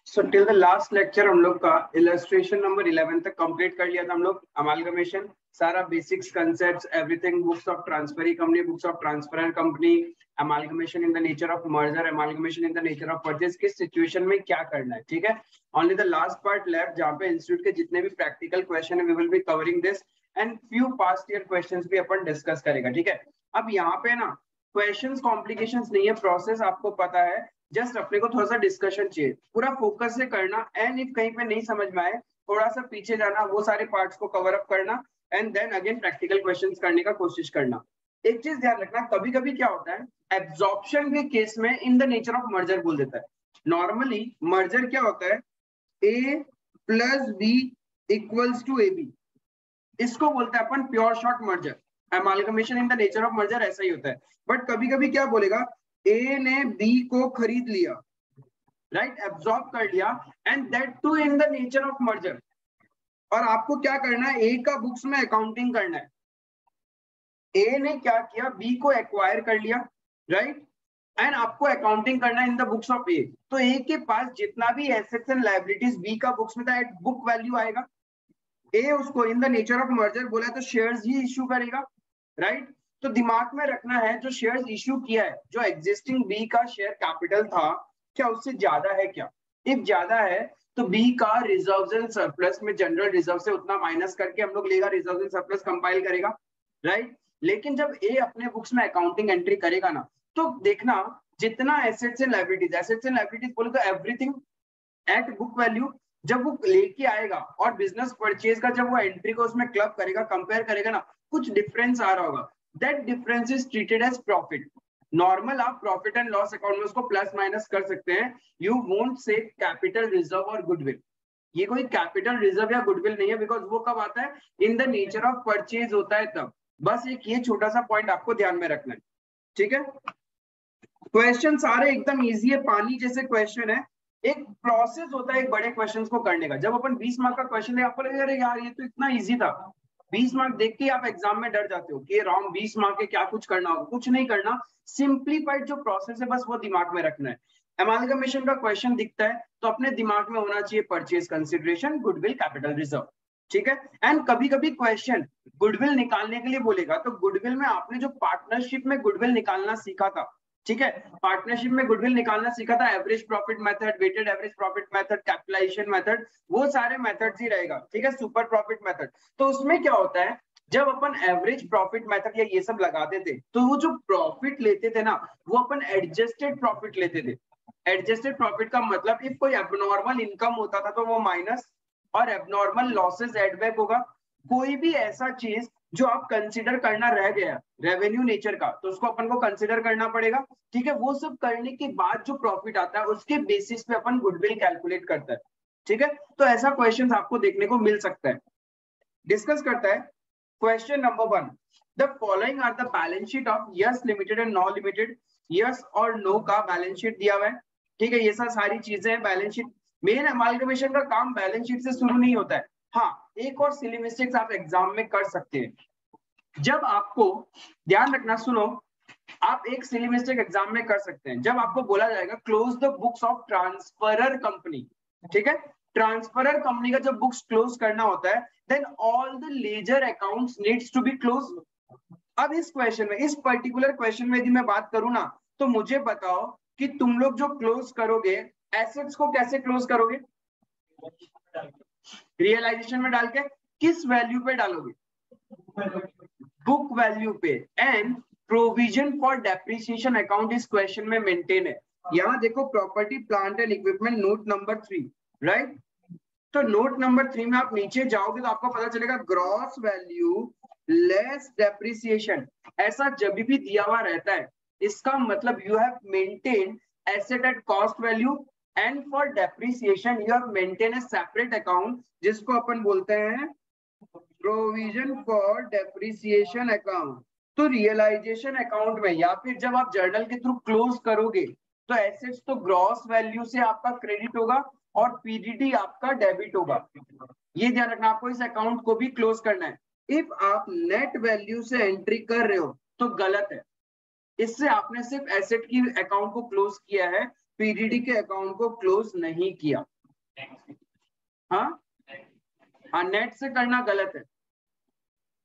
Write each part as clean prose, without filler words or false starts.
So till the last lecture हम लोग का इलस्ट्रेशन नंबर 11 तक कंप्लीट कर लिया था हम लोग। अमालगमेशन सारा basics concepts everything, books of transferee company, books of transfer company, amalgamation in the nature of merger, amalgamation in the nature of purchase, किस सिचुएशन में क्या करना है। ठीक है, only the last part left जहाँ पे इंस्टीट्यूट के जितने भी प्रैक्टिकल क्वेश्चन है we will be covering this and few past year questions भी अपन डिस्कस करेगा। ठीक है, अब यहाँ पे ना क्वेश्चंस कॉम्प्लिकेशंस नहीं है, प्रोसेस आपको पता है, जस्ट अपने को थोड़ा सा डिस्कशन चाहिए, पूरा फोकस से करना एंड इफ कहीं पे नहीं समझ में आए थोड़ा सा पीछे जाना, वो सारे पार्ट्स को कवर अप करना and then again practical questions करने का कोशिश करना। एक चीज ध्यान रखना, कभी कभी क्या होता है एब्जॉर्प्शन के केस में in the nature of merger बोल देता है। नॉर्मली मर्जर क्या होता है, A plus B equals to A B, इसको बोलते हैं अपन pure short merger. Amalgamation in the nature of merger ऐसा ही होता है, बट कभी कभी क्या बोलेगा, ए ने बी को खरीद लिया, राइट, एब्जॉर्ब कर लिया and that too in the nature of merger, और आपको क्या करना है, ए का बुक्स में अकाउंटिंग करना है। ए ने क्या किया, बी को एक्वायर कर लिया, राइट, एंड आपको अकाउंटिंग करना है इन द बुक्स ऑफ ए। तो ए के पास जितना भी एसेट्स एंड लायबिलिटीज बी का बुक्स में था एट बुक वैल्यू आएगा। ए उसको इन द नेचर ऑफ मर्जर बोला है तो शेयर्स ही इश्यू करेगा, राइट। तो दिमाग में रखना है जो शेयर्स इश्यू किया है, जो एग्जिस्टिंग बी का शेयर कैपिटल था, क्या उससे ज्यादा है क्या? इफ ज्यादा है तो बी का रिजर्व्स एंड सरप्लस में जनरल रिजर्व से उतना माइनस करके हम लोग लेगा, रिजर्व्स एंड सरप्लस कंपाइल करेगा, राइट। लेकिन जब ए अपने बुक्स में अकाउंटिंग एंट्री करेगा ना, तो देखना जितना एसेट्स एंड लायबिलिटीज बोले तो एवरीथिंग एट बुक वैल्यू, जब वो लेके आएगा और बिजनेस परचेज का जब वो एंट्री को उसमें क्लब करेगा, कंपेयर करेगा ना, कुछ डिफरेंस आ रहा होगा, that difference is treated as profit. Normal आप प्रॉफिट एंड लॉस अकाउंट में उसको प्लस माइनस कर सकते हैं, you won't say capital reserve और गुडविल। ये कोई कैपिटल रिजर्व या गुडविल नहीं है, बिकॉज वो कब आता है, in the nature of purchase होता है तब। बस एक ये छोटा सा पॉइंट आपको ध्यान में रखना है, ठीक है। क्वेश्चन सारे एकदम इजी है, पानी जैसे क्वेश्चन है। एक प्रोसेस होता है एक बड़े क्वेश्चंस को करने का। जब अपन 20 मार्क का क्वेश्चन है, आपको लगेगा अरे यार ये तो इतना इजी था, 20 मार्क देख के आप एग्जाम में डर जाते हो कि ये रॉन्ग 20 मार्क के क्या कुछ करना होगा। कुछ नहीं करना, सिंप्लीफाइड जो प्रोसेस है बस वो दिमाग में रखना है। एमालगमेशन का क्वेश्चन दिखता है तो अपने दिमाग में होना चाहिए purchase consideration, goodwill, capital reserve, ठीक है। एंड कभी कभी क्वेश्चन गुडविल निकालने के लिए बोलेगा, तो गुडविल में आपने जो पार्टनरशिप में गुडविल निकालना सीखा था, ठीक है, पार्टनरशिप में गुडविल निकालना सीखा था, average profit method, weighted average profit method, capitalisation method, वो सारे मेथड्स ही रहेगा, ठीक है, सुपर प्रॉफिट मेथड। तो उसमें क्या होता है, जब अपन एवरेज प्रॉफिट मेथड या ये सब लगाते थे तो वो जो प्रॉफिट लेते थे ना, वो अपन एडजस्टेड प्रॉफिट लेते थे। एडजस्टेड प्रॉफिट का मतलब इफ कोई एबनॉर्मल इनकम होता था तो वो माइनस, और एबनॉर्मल लॉसेस एड बैक होगा। कोई भी ऐसा चीज जो आप कंसिडर करना रह गया रेवेन्यू नेचर का, तो उसको अपन को कंसिडर करना पड़ेगा, ठीक है। वो सब करने के बाद जो प्रॉफिट आता है उसके बेसिस पे अपन गुडविल कैलकुलेट करता है, ठीक है। तो ऐसा क्वेश्चन आपको देखने को मिल सकता है। डिस्कस करता है question number 1, the following are the balance sheet of Yes Limited and No Limited. Yes और नो का बैलेंस शीट दिया हुआ है, ठीक है। ये सब सारी चीजें हैं बैलेंस शीट। मेन एमालगमेशन का काम बैलेंस शीट से शुरू नहीं होता है। हाँ, एक और सिली मिस्टेक्स आप एग्जाम में कर सकते हैं। जब आपको ध्यान रखना, सुनो, आप एक सिली मिस्टेक एग्जाम में कर सकते हैं। जब आपको बोला जाएगा close the books of transferor company, ठीक है, ट्रांसफरर कंपनी का जब बुक्स क्लोज करना होता है, then all the ledger accounts needs to be close. अब इस क्वेश्चन में, इस पर्टिकुलर क्वेश्चन में यदि मैं बात करूं ना, तो मुझे बताओ कि तुम लोग जो क्लोज करोगे एसेट्स को कैसे क्लोज करोगे? रियलाइजेशन में डाल के किस वैल्यू पे डालोगे? बुक वैल्यू पे। And provision for depreciation account इस क्वेश्चन में मेंटेन है। यहां देखो property plant and equipment note number 3, right. तो नोट नंबर 3 में आप नीचे जाओगे तो आपको पता चलेगा ग्रॉस वैल्यू लेस डेप्रिसिएशन। ऐसा जब भी दिया हुआ रहता है, इसका मतलब you have maintain asset at cost value and for depreciation you have maintain A separate account जिसको अपन बोलते हैं प्रोविजन फॉर डेप्रिसिएशन अकाउंट। तो रियलाइजेशन अकाउंट में या फिर जब आप जर्नल के थ्रू क्लोज करोगे तो एसेट्स तो ग्रॉस वैल्यू से आपका क्रेडिट होगा और पीडीटी आपका डेबिट होगा। ये ध्यान रखना, आपको इस अकाउंट को भी क्लोज करना है। इफ आप नेट वैल्यू से एंट्री कर रहे हो तो गलत है। इससे आपने सिर्फ एसेट की अकाउंट को क्लोज किया है, पीडीडी के अकाउंट को क्लोज नहीं किया। हाँ, नेट से करना गलत है,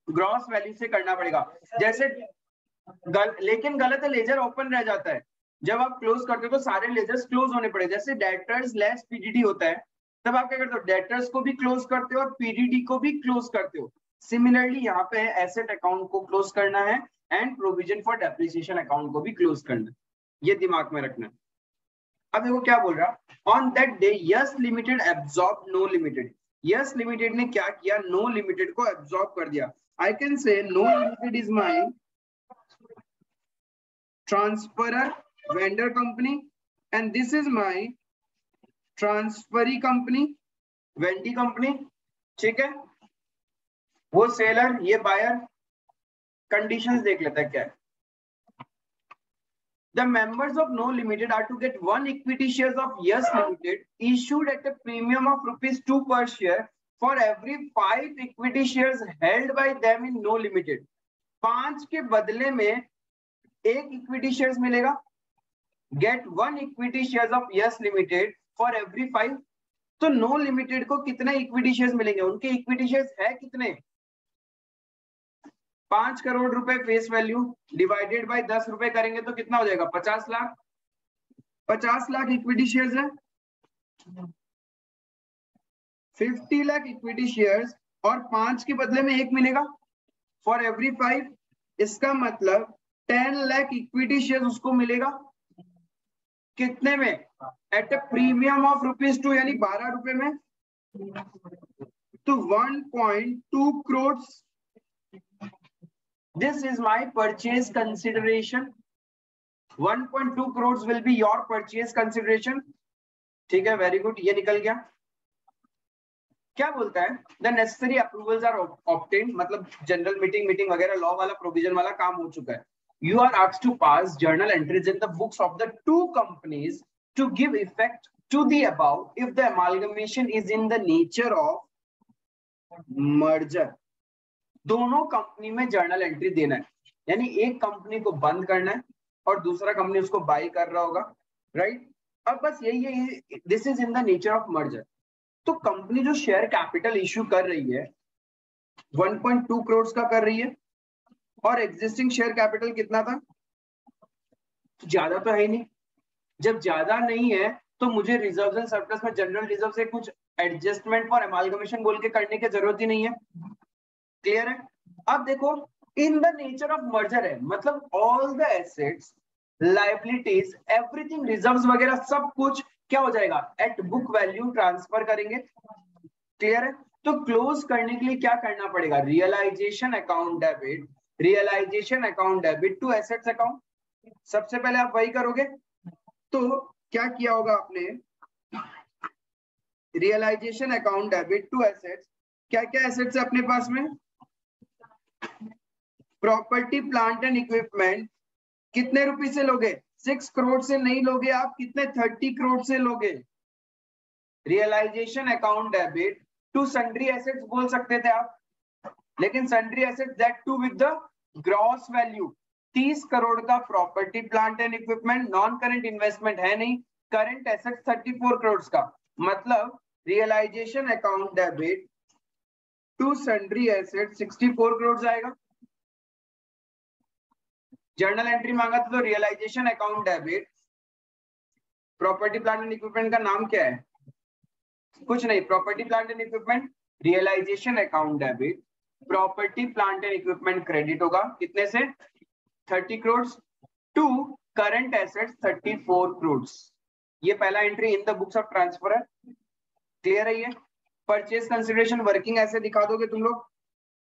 ग्रॉस वैल्यू से करना पड़ेगा। जैसे लेकिन गलत है, लेजर ओपन रह जाता है। जब आप क्लोज करते हो तो सारे लेजर्स क्लोज होने पड़े। जैसे डेटर्स लेस पीडीडी होता है, तब आप क्या करते हो, डेटर्स को भी क्लोज करते हो और पीडीडी को भी क्लोज करते हो। सिमिलरली यहाँ पे एसेट अकाउंट को क्लोज करना है and provision for depreciation account को भी क्लोज करना है, ये दिमाग में रखना है। अब देखो क्या बोल रहा, on that day Yes Limited absorb No Limited. Yes Limited ने क्या किया, नो लिमिटेड को एब्जॉर्ब कर दिया। I can say No Limited is my transferor vendor company and this is my transferee company, vendee company. ठीक है, वो seller, ये बायर। कंडीशंस देख लेते हैं क्या है। The members of No Limited are to get 1 equity shares of Yes Limited issued at a premium of ₹2 per share for every 5 equity shares held by them in No Limited। 5 के बदले में 1 equity shares मिलेगा। Get 1 equity shares of Yes Limited for every 5। तो no Limited को कितने equity shares मिलेंगे, उनके equity shares है कितने, 5 करोड़ रुपए फेस वैल्यू डिवाइडेड बाय 10 रुपए करेंगे तो कितना हो जाएगा, 50 लाख। 50 लाख इक्विटी शेयर्स है, 50 लाख इक्विटी शेयर्स और 5 के बदले में 1 मिलेगा फॉर एवरी 5। इसका मतलब 10 लाख इक्विटी शेयर उसको मिलेगा कितने में, एट ए प्रीमियम ऑफ ₹2, यानी 12 रुपए में। तो 1.2 crore. This is my purchase consideration. 1.2 crore will be your purchase consideration. ठीक है, वेरी गुड, ये निकल गया। क्या बोलता है, the necessary approvals are obtained, मतलब जनरल मीटिंग वगैरह लॉ वाला प्रोविजन वाला काम हो चुका है। You are asked to pass journal entries in the books of the 2 companies to give effect to the above if the amalgamation is in the nature of merger। दोनों company में journal entry देना है, यानी एक company को बंद करना है और दूसरा कंपनी उसको बाई कर रहा होगा, राइट। अब बस यही है, this is in the nature of merger. तो कंपनी जो शेयर कैपिटल इश्यू कर रही है 1.2 करोड़ का कर रही है और एग्जिस्टिंग शेयर कैपिटल कितना था, ज्यादा तो है ही नहीं। जब ज्यादा नहीं है तो मुझे रिजर्व एंड सरप्लस में जनरल रिजर्व से कुछ एडजस्टमेंट फॉर एमालगमेशन बोल के करने की जरूरत ही नहीं है। क्लियर है। अब देखो, in the nature of merger है, मतलब all the assets, liabilities, everything, reserves वगैरह सब कुछ क्या हो जाएगा, एट बुक वैल्यू ट्रांसफर करेंगे। क्लियर है। तो क्लोज करने के लिए क्या करना पड़ेगा, realisation account debit, realisation account debit to assets account. सबसे पहले आप वही करोगे। तो क्या किया होगा आपने, realisation account debit to assets. क्या क्या एसेट्स है अपने पास में, प्रॉपर्टी प्लांट एंड इक्विपमेंट। कितने रुपए से लोगे, 6 करोड़ से नहीं लोगे आप, कितने, 30 करोड़ से लोगे। Realisation account debit to sundry assets बोल सकते थे आप, लेकिन sundry assets that too with the gross value. 30 crore का property plant and equipment, non current investment है नहीं, करंट एसेट 34 करोड़ का, मतलब realisation account debit to sundry asset 64 crore आएगा। जर्नल एंट्री मांगा था तो realisation account debit, property plant and equipment का नाम क्या है, कुछ नहीं, property plant and equipment, realisation account debit, property plant and equipment credit होगा कितने से, 30 crore to current assets 34 crore. ये पहला entry in the books of transfer है। क्लियर है। ये परचेज कंसिडरेशन वर्किंग ऐसे दिखा दोगे तुम लोग,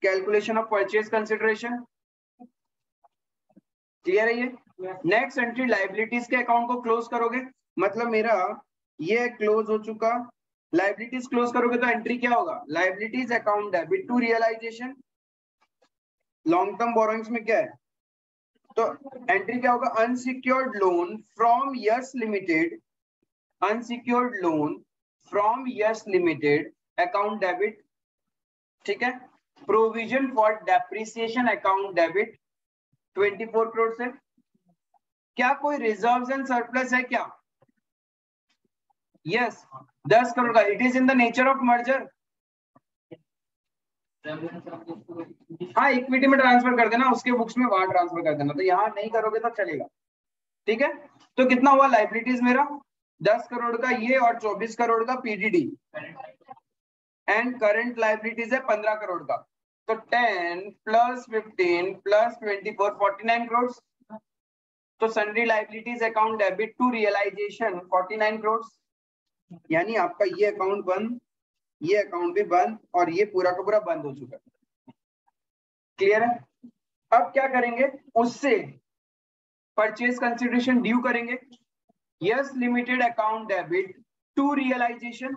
calculation of purchase consideration. Clear है। ये नेक्स्ट एंट्री लायबिलिटीज के अकाउंट को क्लोज करोगे, मतलब मेरा ये क्लोज हो चुका, लायबिलिटीज क्लोज करोगे तो एंट्री क्या होगा, liabilities account debit to realisation. Long term borrowings में क्या है, तो एंट्री क्या होगा, unsecured loan from Yes Limited, unsecured loan from Yes Limited account debit. ठीक है। Provision for depreciation account debit 24 crore से। क्या कोई रिजर्व्स एंड सरप्लस है क्या? यस, 10 करोड़ का। It is in the nature of merger. हाँ, इक्विटी में ट्रांसफर कर देना, उसके बुक्स में वहां ट्रांसफर कर देना, तो यहाँ नहीं करोगे तो चलेगा। ठीक है, तो कितना हुआ लाइबिलिटीज मेरा? 10 करोड़ का ये और 24 करोड़ का पीडीडी, एंड करंट लाइबिलिटीज है 15 करोड़ का। तो 10 प्लस 15 प्लस 24 49 करोड़। तो sundry liabilities account debit to realisation 49 crore. यानी आपका ये अकाउंट बंद, ये अकाउंट भी बंद, और ये पूरा का पूरा बंद हो चुका है। क्लियर है? अब क्या करेंगे, उससे परचेज कंसिडरेशन ड्यू करेंगे। Yes Limited account debit to realisation,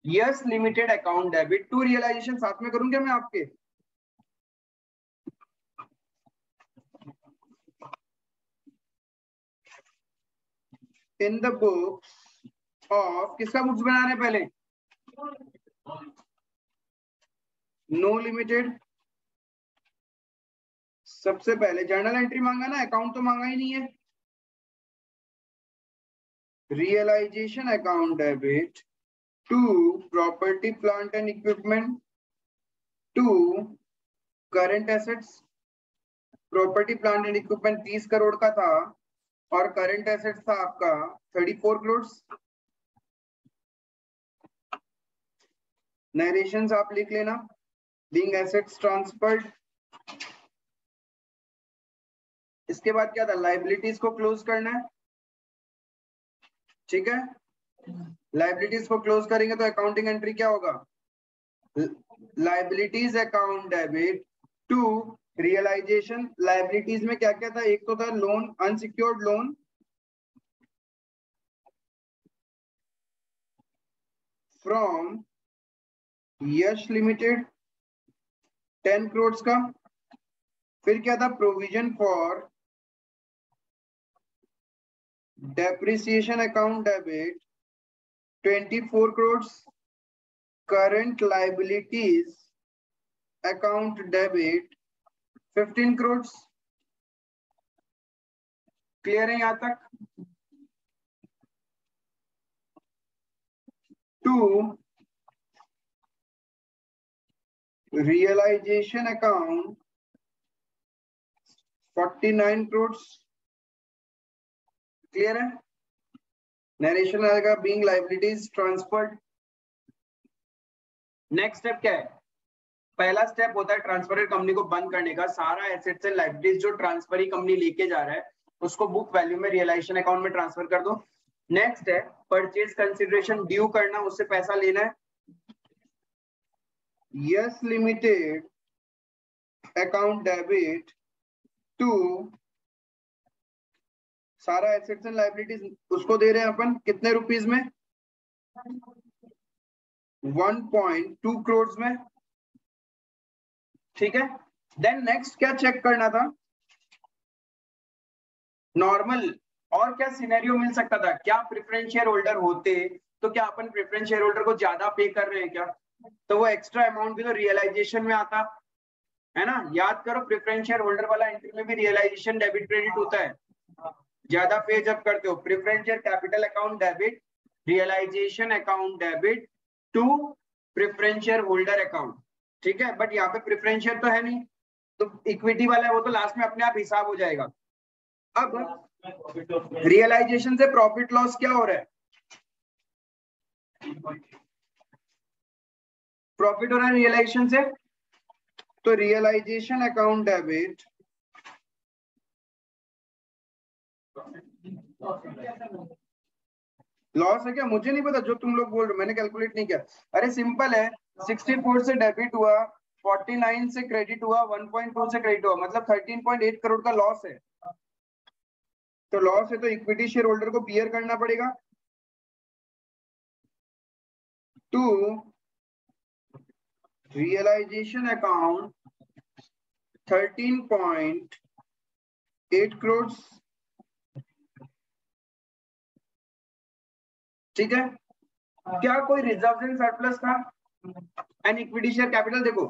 Yes Limited account debit to realisation. साथ में करूंगा मैं आपके, इन द बुक्स ऑफ, किसका बुक्स बना रहे हैं पहले? No Limited. सबसे पहले जर्नल एंट्री मांगा ना, अकाउंट तो मांगा ही नहीं है। Realisation account debit to property plant and equipment to current assets. Property plant and equipment 30 crore का था और करंट एसेट्स था आपका 34 करोड़। नरेशंस आप लिख लेना, बीइंग एसेट्स ट्रांसफर्ड। इसके बाद क्या था, लाइबिलिटीज को क्लोज करना है। ठीक है, लाइबिलिटीज को क्लोज करेंगे तो अकाउंटिंग एंट्री क्या होगा, liabilities account debit to realization. Liabilities में क्या क्या था, एक तो था loan, unsecured loan, from Yash limited 10 crore का। फिर क्या था, provision for depreciation account debit 24 crore, current liabilities account debit 15 crore. Clear है यहां तक? To realisation account 49 crore. Clear है? नरेशन आएगा being liabilities transferred. Next step क्या है, पहला स्टेप होता है ट्रांसफर कंपनी को बंद करने का। सारा एसेट्स एंड लाइबिलिटीज जो ट्रांसफरी कंपनी लेके जा रहा है उसको बुक वैल्यू में रियलाइजेशन अकाउंट में ट्रांसफर कर दो। नेक्स्ट है परचेज कंसिडरेशन ड्यू करना, उससे पैसा लेना है। Yes Limited account debit to सारा एसेट्स एंड लाइबिलिटीज उसको दे रहे हैं अपन कितने रुपीस में, 1.2 करोड़ में। ठीक है, देन नेक्स्ट क्या चेक करना था, नॉर्मल और क्या सिनेरियो मिल सकता था, क्या प्रेफरेंस शेयर होल्डर होते तो क्या अपन प्रेफरेंस शेयर होल्डर को ज्यादा पे कर रहे हैं क्या, तो वो एक्स्ट्रा अमाउंट भी तो रियलाइजेशन में आता है ना। याद करो प्रेफरेंस शेयर होल्डर वाला एंट्री में भी रियलाइजेशन डेबिट क्रेडिट होता है, ज्यादा पे जब करते हो। Preference share capital account debit, realisation account debit to preference share holder account. ठीक है, बट यहाँ पे प्रेफरेंस शेयर तो है नहीं, तो इक्विटी वाला है वो तो लास्ट में अपने आप हिसाब हो जाएगा। अब रियलाइजेशन से प्रॉफिट लॉस क्या हो रहा है, प्रॉफिट हो रहा है रियलाइजेशन से, तो रियलाइजेशन अकाउंट डेबिट लॉस है क्या, मुझे नहीं पता, जो तुम लोग बोल रहे हो मैंने कैलकुलेट नहीं किया। अरे सिंपल है, 64 से डेबिट हुआ, 49 से क्रेडिट हुआ, 1.2 से क्रेडिट हुआ, मतलब 13.8 करोड़ का लॉस है। तो लॉस है तो इक्विटी शेयर होल्डर को बियर करना पड़ेगा। To realisation account 13.8 crore. ठीक है, क्या कोई रिजर्व एंड सरप्लस था एंड इक्विटी शेयर कैपिटल। देखो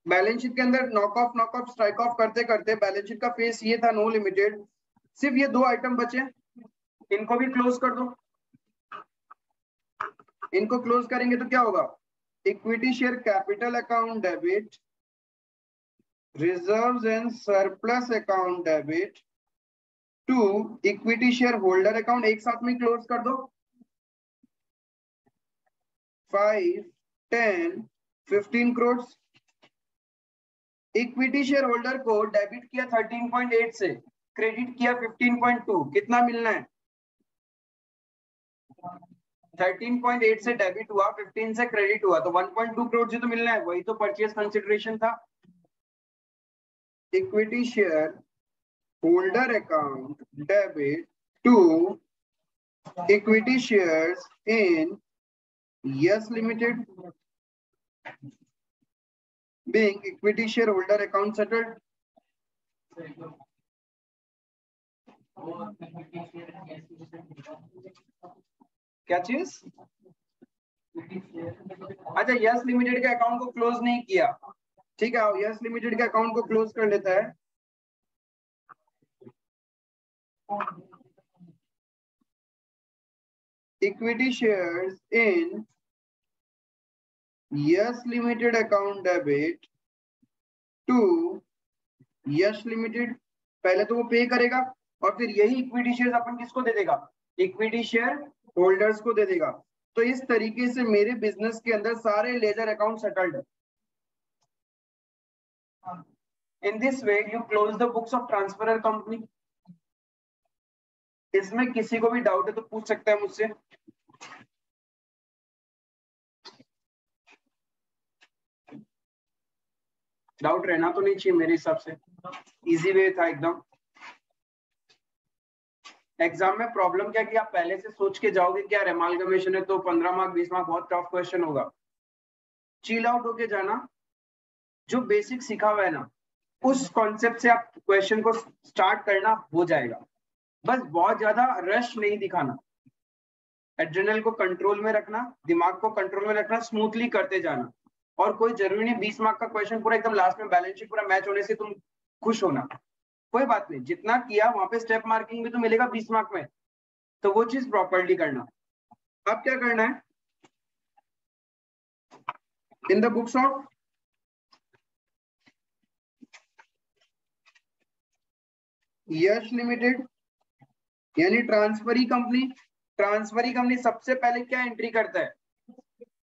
बैलेंस शीट के अंदर नॉक ऑफ स्ट्राइक ऑफ करते करते बैलेंस शीट का फेस ये था नो लिमिटेड, सिर्फ ये 2 आइटम बचे, इनको भी क्लोज कर दो। इनको क्लोज करेंगे तो क्या होगा, equity share capital account debit, reserves and surplus account debit to equity share holder account, एक साथ में क्लोज कर दो। 5, 10, 15 करोड़। इक्विटी शेयर होल्डर को डेबिट किया 13.8 से, क्रेडिट किया 15.2, कितना मिलना है? 13.8 से डेबिट हुआ, 15 से क्रेडिट हुआ, तो 1.2 करोड़ जी तो मिलना है, वही तो परचेज कंसिडरेशन था। Equity share holder account debit to equity shares in Yes Limited being equity shareholder account settled. क्या चीज? अच्छा, यस लिमिटेड के अकाउंट को क्लोज नहीं किया, ठीक है, यस लिमिटेड के अकाउंट को क्लोज कर लेता है। Equity shares in Yes Limited account debit to Yes Limited, पहले तो वो पे करेगा और फिर यही इक्विटी शेयर्स अपन किसको दे देगा, इक्विटी शेयर होल्डर्स को दे देगा। तो इस तरीके से मेरे बिजनेस के अंदर सारे लेजर अकाउंट सेटल्ड है। In this way you close the books of transferor company. इसमें किसी को भी डाउट है तो पूछ सकता है मुझसे। डाउट रहना तो नहीं चाहिए मेरे हिसाब से, इजी वे था एकदम। एग्जाम में प्रॉब्लम क्या कि आप पहले से सोच के जाओगे कि यार एमालगमेशन है तो 15 मार्क 20 मार्क बहुत टफ क्वेश्चन होगा। चिल आउट होके जाना, जो बेसिक सीखा हुआ है ना उस कॉन्सेप्ट से आप क्वेश्चन को स्टार्ट करना, हो जाएगा। बस बहुत ज्यादा रश नहीं दिखाना, एड्रेनल को कंट्रोल में रखना, दिमाग को कंट्रोल में रखना, स्मूथली करते जाना। और कोई जरूरी नहीं 20 मार्क का क्वेश्चन पूरा एकदम लास्ट में बैलेंस शीट पूरा मैच होने से तुम खुश होना, कोई बात नहीं, जितना किया वहां पे स्टेप मार्किंग भी तो मिलेगा 20 मार्क में, तो वो चीज प्रॉपर्ली करना। अब क्या करना है, in the books of Yash limited यानी ट्रांसफरी कंपनी सबसे पहले क्या एंट्री करता है,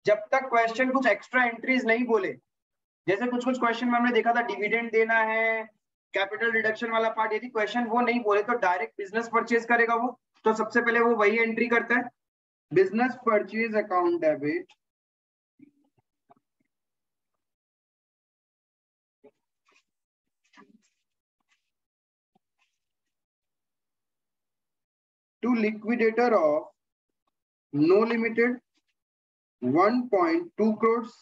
जब तक क्वेश्चन कुछ एक्स्ट्रा एंट्रीज नहीं बोले, जैसे कुछ क्वेश्चन में हमने देखा था डिविडेंड देना है, कैपिटल रिडक्शन वाला पार्ट, यदि क्वेश्चन वो नहीं बोले तो डायरेक्ट बिजनेस परचेज करेगा वो, तो सबसे पहले वो वही एंट्री करता है, business purchase account debit to liquidator of no limited 1.2 crores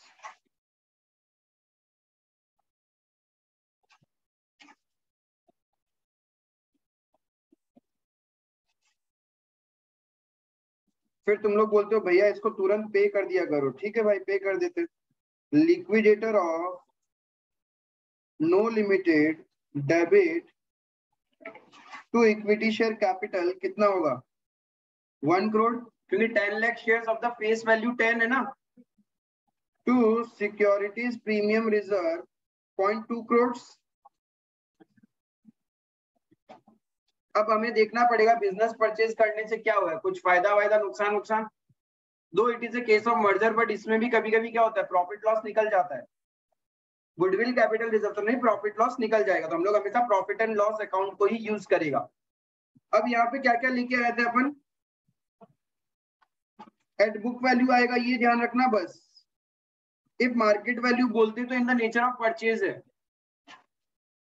फिर तुम लोग बोलते हो भैया इसको तुरंत पे कर दिया करो, ठीक है भाई पे कर देते। Liquidator of No Limited debit to equity share capital कितना होगा 1 करोड़, क्योंकि 10 lakh shares of the face value 10 है ना, to securities premium reserve 0.2 crore. अब हमें देखना पड़ेगा बिजनेस परचेज करने से क्या हुआ है, कुछ फायदा वायदा नुकसान, दो it is a case of merger, but इसमें भी कभी कभी क्या होता है प्रॉफिट लॉस निकल जाता है, गुडविल कैपिटल रिजर्व तो नहीं, प्रॉफिट लॉस निकल जाएगा, तो हम लोग हमेशा प्रॉफिट एंड लॉस अकाउंट को ही यूज करेगा। अब यहाँ पे क्या क्या लेके आए थे अपन, एट बुक वैल्यू आएगा, ये ध्यान रखना बस। इफ मार्केट वैल्यू बोलते तो in the nature of purchase है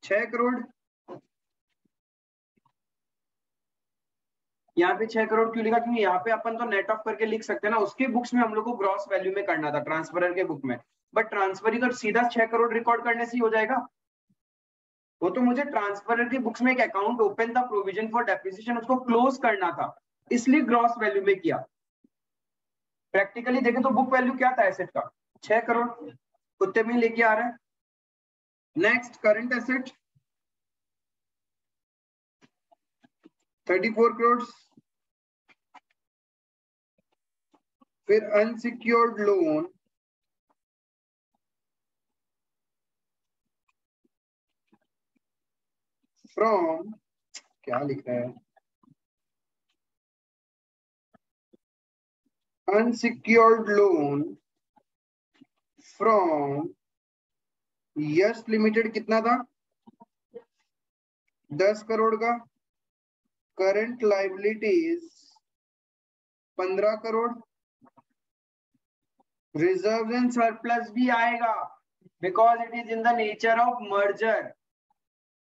6 करोड़, यहाँ पे 6 करोड़ क्यों लिखा, क्योंकि यहाँ पे अपन तो नेट ऑफ करके लिख सकते हैं ना, उसके बुक्स में हम लोग को ग्रॉस वैल्यू में करना था ट्रांसफरर के बुक में, बट ट्रांसफर तो सीधा 6 करोड़ रिकॉर्ड करने से ही हो जाएगा। वो तो मुझे ट्रांसफरर के बुक्स में एक अकाउंट ओपन था प्रोविजन फॉर डेप्रिसिएशन, उसको क्लोज करना था, इसलिए ग्रॉस वैल्यू में किया। प्रैक्टिकली देखें तो बुक वैल्यू क्या था एसेट का 6 करोड़, उतने में लेके आ रहा है। Next current asset 34 crore. फिर अनसिक्योर्ड लोन फ्रॉम, क्या लिख रहा है, unsecured loan from Yes limited कितना था, 10 करोड़ का। Current liabilities 15 crore. Reserve and surplus भी आएगा because it is in the nature of merger.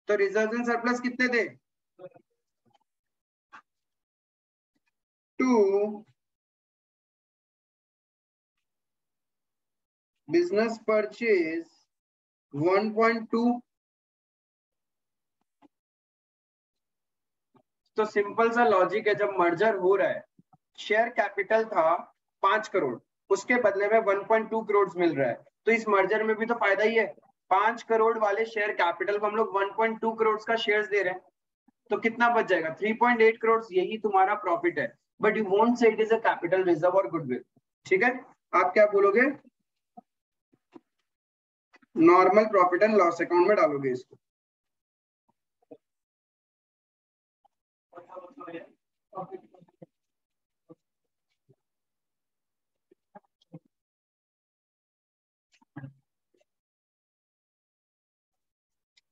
तो रिजर्व एंड सरप्लस कितने थे, 2 बिजनेस परचेज 1.2। तो सिंपल सा लॉजिक है, जब मर्जर हो रहा है, शेयर कैपिटल था 5 करोड़, उसके बदले में 1.2 करोड़ मिल रहा है, तो इस मर्जर में भी तो फायदा ही है। 5 करोड़ वाले शेयर कैपिटल को हम लोग 1.2 करोड़ का शेयर्स दे रहे हैं, तो कितना बच जाएगा, 3.8 करोड़। यही तुम्हारा प्रॉफिट है, बट यू वोंट से it is a capital reserve और गुडविल। ठीक है, आप क्या बोलोगे, normal profit and loss account में डालोगे इसको।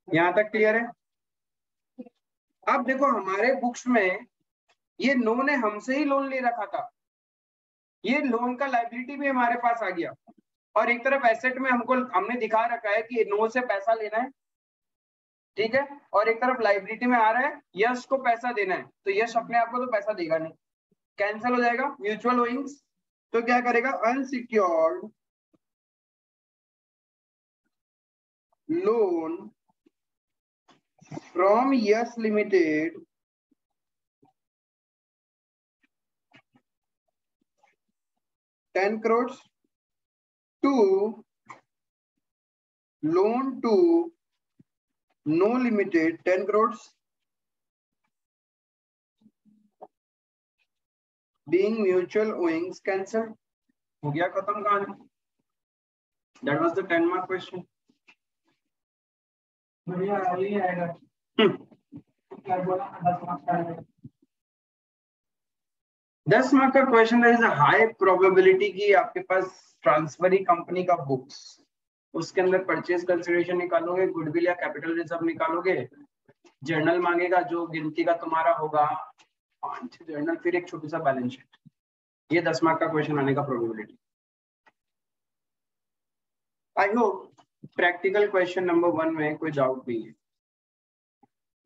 यहां तक क्लियर है। अब देखो हमारे बुक्स में ये नो ने हमसे ही लोन ले रखा था, ये लोन का लाइबिलिटी भी हमारे पास आ गया, और एक तरफ एसेट में हमने दिखा रखा है कि नो से पैसा लेना है, ठीक है, और एक तरफ लाइबिलिटी में आ रहा है यश को पैसा देना है, तो यश अपने आप को तो पैसा देगा नहीं, कैंसिल हो जाएगा म्यूचुअल ओइंग्स। तो क्या करेगा, unsecured loan from Yes limited $10 crores to loan to no limited 10 crores being mutual owings cancelled। हो गया खत्म कहानी। That was the 10 mark question। बढ़िया यही आएगा। क्या बोला 10 मार्क का आएगा। 10 मार्क का question is a high probability कि आपके पास ट्रांसफरी कंपनी का बुक्स, उसके अंदर परचेज कंसिडरेशन निकालोगे, गुडविल या कैपिटल रिजर्व निकालोगे, जर्नल मांगेगा जो गिनती का तुम्हारा होगा 5 जर्नल, फिर एक छोटी सा बैलेंस शीट। ये 10 मार्क का क्वेश्चन आने का probability. I hope practical question number 1 में कोई डाउट नहीं है,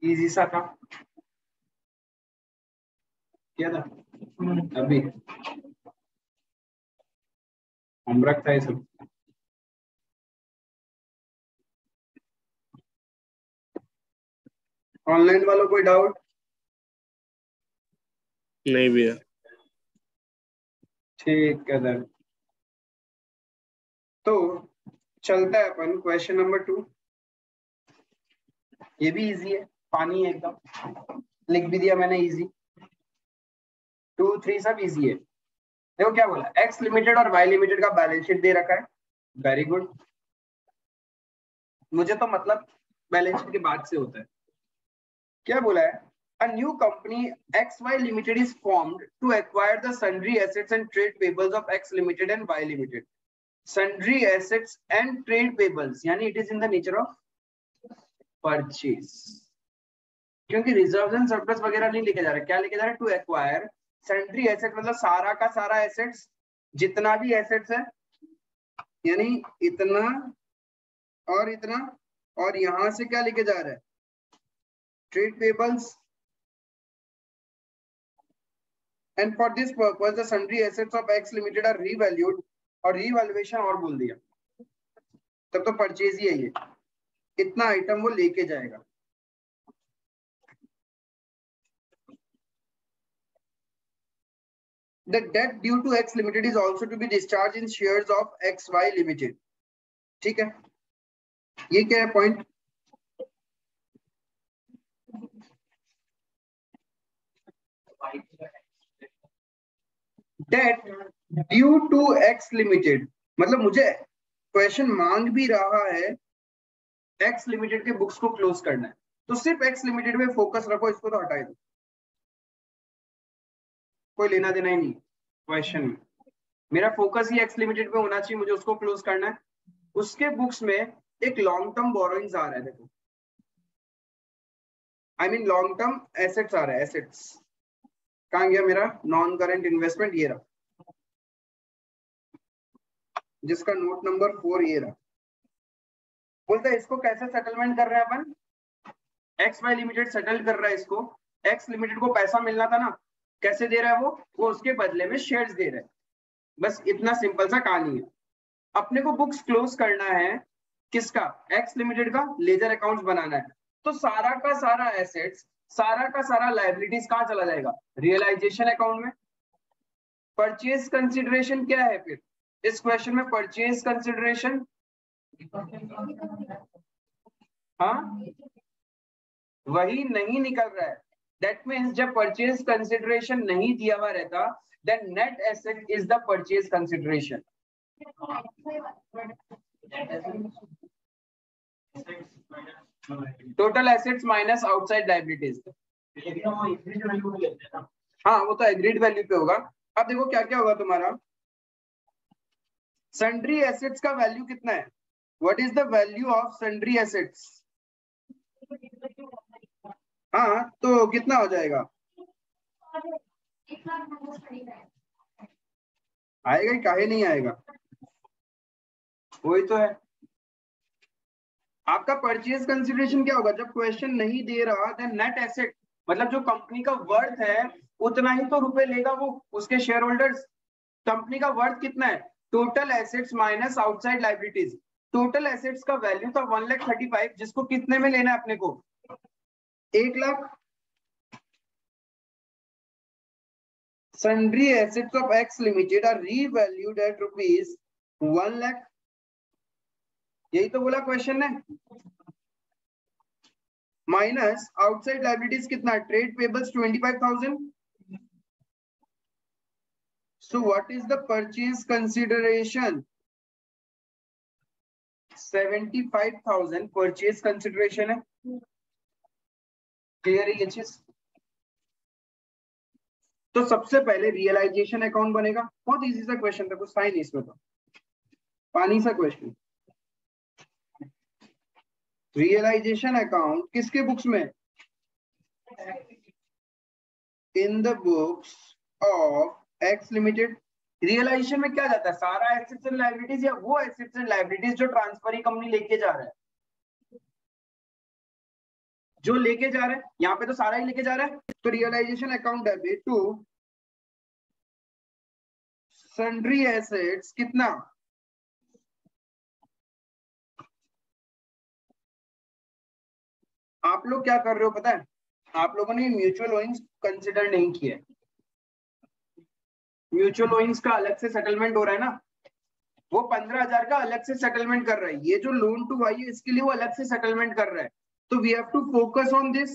इजी सा था। क्या था अभी होमवर्क था ये सब। ऑनलाइन वालों कोई डाउट नहीं भैया। ठीक है सर, तो चलता है अपन क्वेश्चन नंबर 2। ये भी इजी है, पानी है एकदम, लिख भी दिया मैंने इजी। 2, 3 सब इजी है। देखो क्या बोला, एक्स लिमिटेड और वाई लिमिटेड का बैलेंस शीट दे रखा है, वेरी गुड। मुझे तो मतलब बैलेंस शीट के बाद से होता है। क्या बोला है, a new company XY Limited is formed to acquire the sundry assets and trade payables of X Limited and Y Limited। sundry assets and trade payables यानी it is in the nature of purchase, क्योंकि reserve and surplus वगैरह नहीं लेके जा रहे, क्या लेके जा रहे, टू एक्वायर सन्ड्री एसेट, मतलब सारा का सारा एसेट्स, जितना भी एसेट्स है, यानी इतना और इतना, और यहां से क्या लेके जा रहा है, trade payables. And for this purpose the sundry assets of X Limited are revalued, और रीवैल्यूएशन और बोल दिया, तब तो परचेज ही है ये, इतना आइटम वो लेके जाएगा। The debt due to X Limited is also to be discharged in shares of XY Limited। ठीक है, ये क्या है point, debt due to X Limited, मतलब मुझे क्वेश्चन मांग भी रहा है एक्स लिमिटेड के बुक्स को क्लोज करना है, तो सिर्फ एक्स लिमिटेड में फोकस रखो, इसको तो हटा दो, कोई लेना देना ही नहीं क्वेश्चन में। मेरा फोकस ही एक्स लिमिटेड पे होना चाहिए, मुझे उसको क्लोज करना है। उसके बुक्स में एक लॉन्ग टर्म बोरोइंग्स आ रहा है, देखो I mean long term assets आ रहा है, एसेट्स कहां गया मेरा नॉन करंट इन्वेस्टमेंट, ये रहा, जिसका नोट नंबर 4 ये रहा। बोलता है इसको कैसे सेटलमेंट कर रहे हैं अपन, एक्स वाई लिमिटेड सेटल कर रहा है इसको, एक्स लिमिटेड को पैसा मिलना था ना, कैसे दे रहा है वो उसके बदले में शेयर्स दे रहा है, बस इतना सिंपल सा कहानी है। अपने को बुक्स क्लोज करना है किसका, एक्स लिमिटेड का, लेजर अकाउंट्स बनाना है, तो सारा का सारा एसेट्स, सारा का सारा लायबिलिटीज कहां चला जाएगा, रियलाइजेशन अकाउंट में। परचेज कंसिडरेशन क्या है फिर इस क्वेश्चन में, परचेज कंसिडरेशन, हाँ वही नहीं निकल रहा है, दैट मीन्स जब परचेज कंसिडरेशन नहीं दिया हुआ रहता, then net asset is the purchase consideration. Total assets minus outside liabilities, हाँ वो तो एग्रीड वैल्यू पे होगा। अब देखो क्या क्या होगा तुम्हारा, सन्ड्री एसेट्स का वैल्यू कितना है, what is the value of sundry assets, हाँ तो कितना हो जाएगा, आएगा काहे नहीं आएगा, वही तो है। आपका परचेज कंसिडरेशन क्या होगा, जब क्वेश्चन नहीं दे रहा देन नेट एसेट, मतलब जो कंपनी का वर्थ है उतना ही तो रुपए लेगा वो उसके शेयर होल्डर्स। कंपनी का वर्थ कितना है, total assets minus outside liabilities, total assets का वैल्यू था 1,35,000, जिसको कितने में लेना है अपने को, 1 lakh. sundry assets of X Limited are revalued at rupees 1 lakh, यही तो बोला क्वेश्चन ने। माइनस आउटसाइड लायबिलिटीज कितना, trade payables 25,000, so what is the purchase consideration, 75,000 purchase consideration है, क्लियर है ये चीज। तो सबसे पहले रियलाइजेशन अकाउंट बनेगा, बहुत इजी सा क्वेश्चन था, कुछ था ही नहीं इसमें, तो पानी सा क्वेश्चन। रियलाइजेशन अकाउंट किसके बुक्स में, in the books of X Limited. Realisation में क्या जाता है, सारा एसेट्स एंड लायबिलिटीज या वो एसेट्स एंड लायबिलिटीज जो ट्रांसफरी कंपनी लेके जा रहा है, जो लेके जा रहा है, यहाँ पे तो सारा ही लेके जा रहा है, तो realisation account debit to sundry assets कितना, आप लोग क्या कर रहे हो पता है, आप लोगों ने म्यूचुअल ओइंग्स कंसिडर नहीं किया, म्यूचुअल ओइंग्स का अलग से सेटलमेंट हो रहा है ना, वो 15,000 का अलग से सेटलमेंट कर रहा है, ये जो लोन टू वाई है इसके लिए वो अलग से सेटलमेंट कर रहा है, तो we have to focus on this.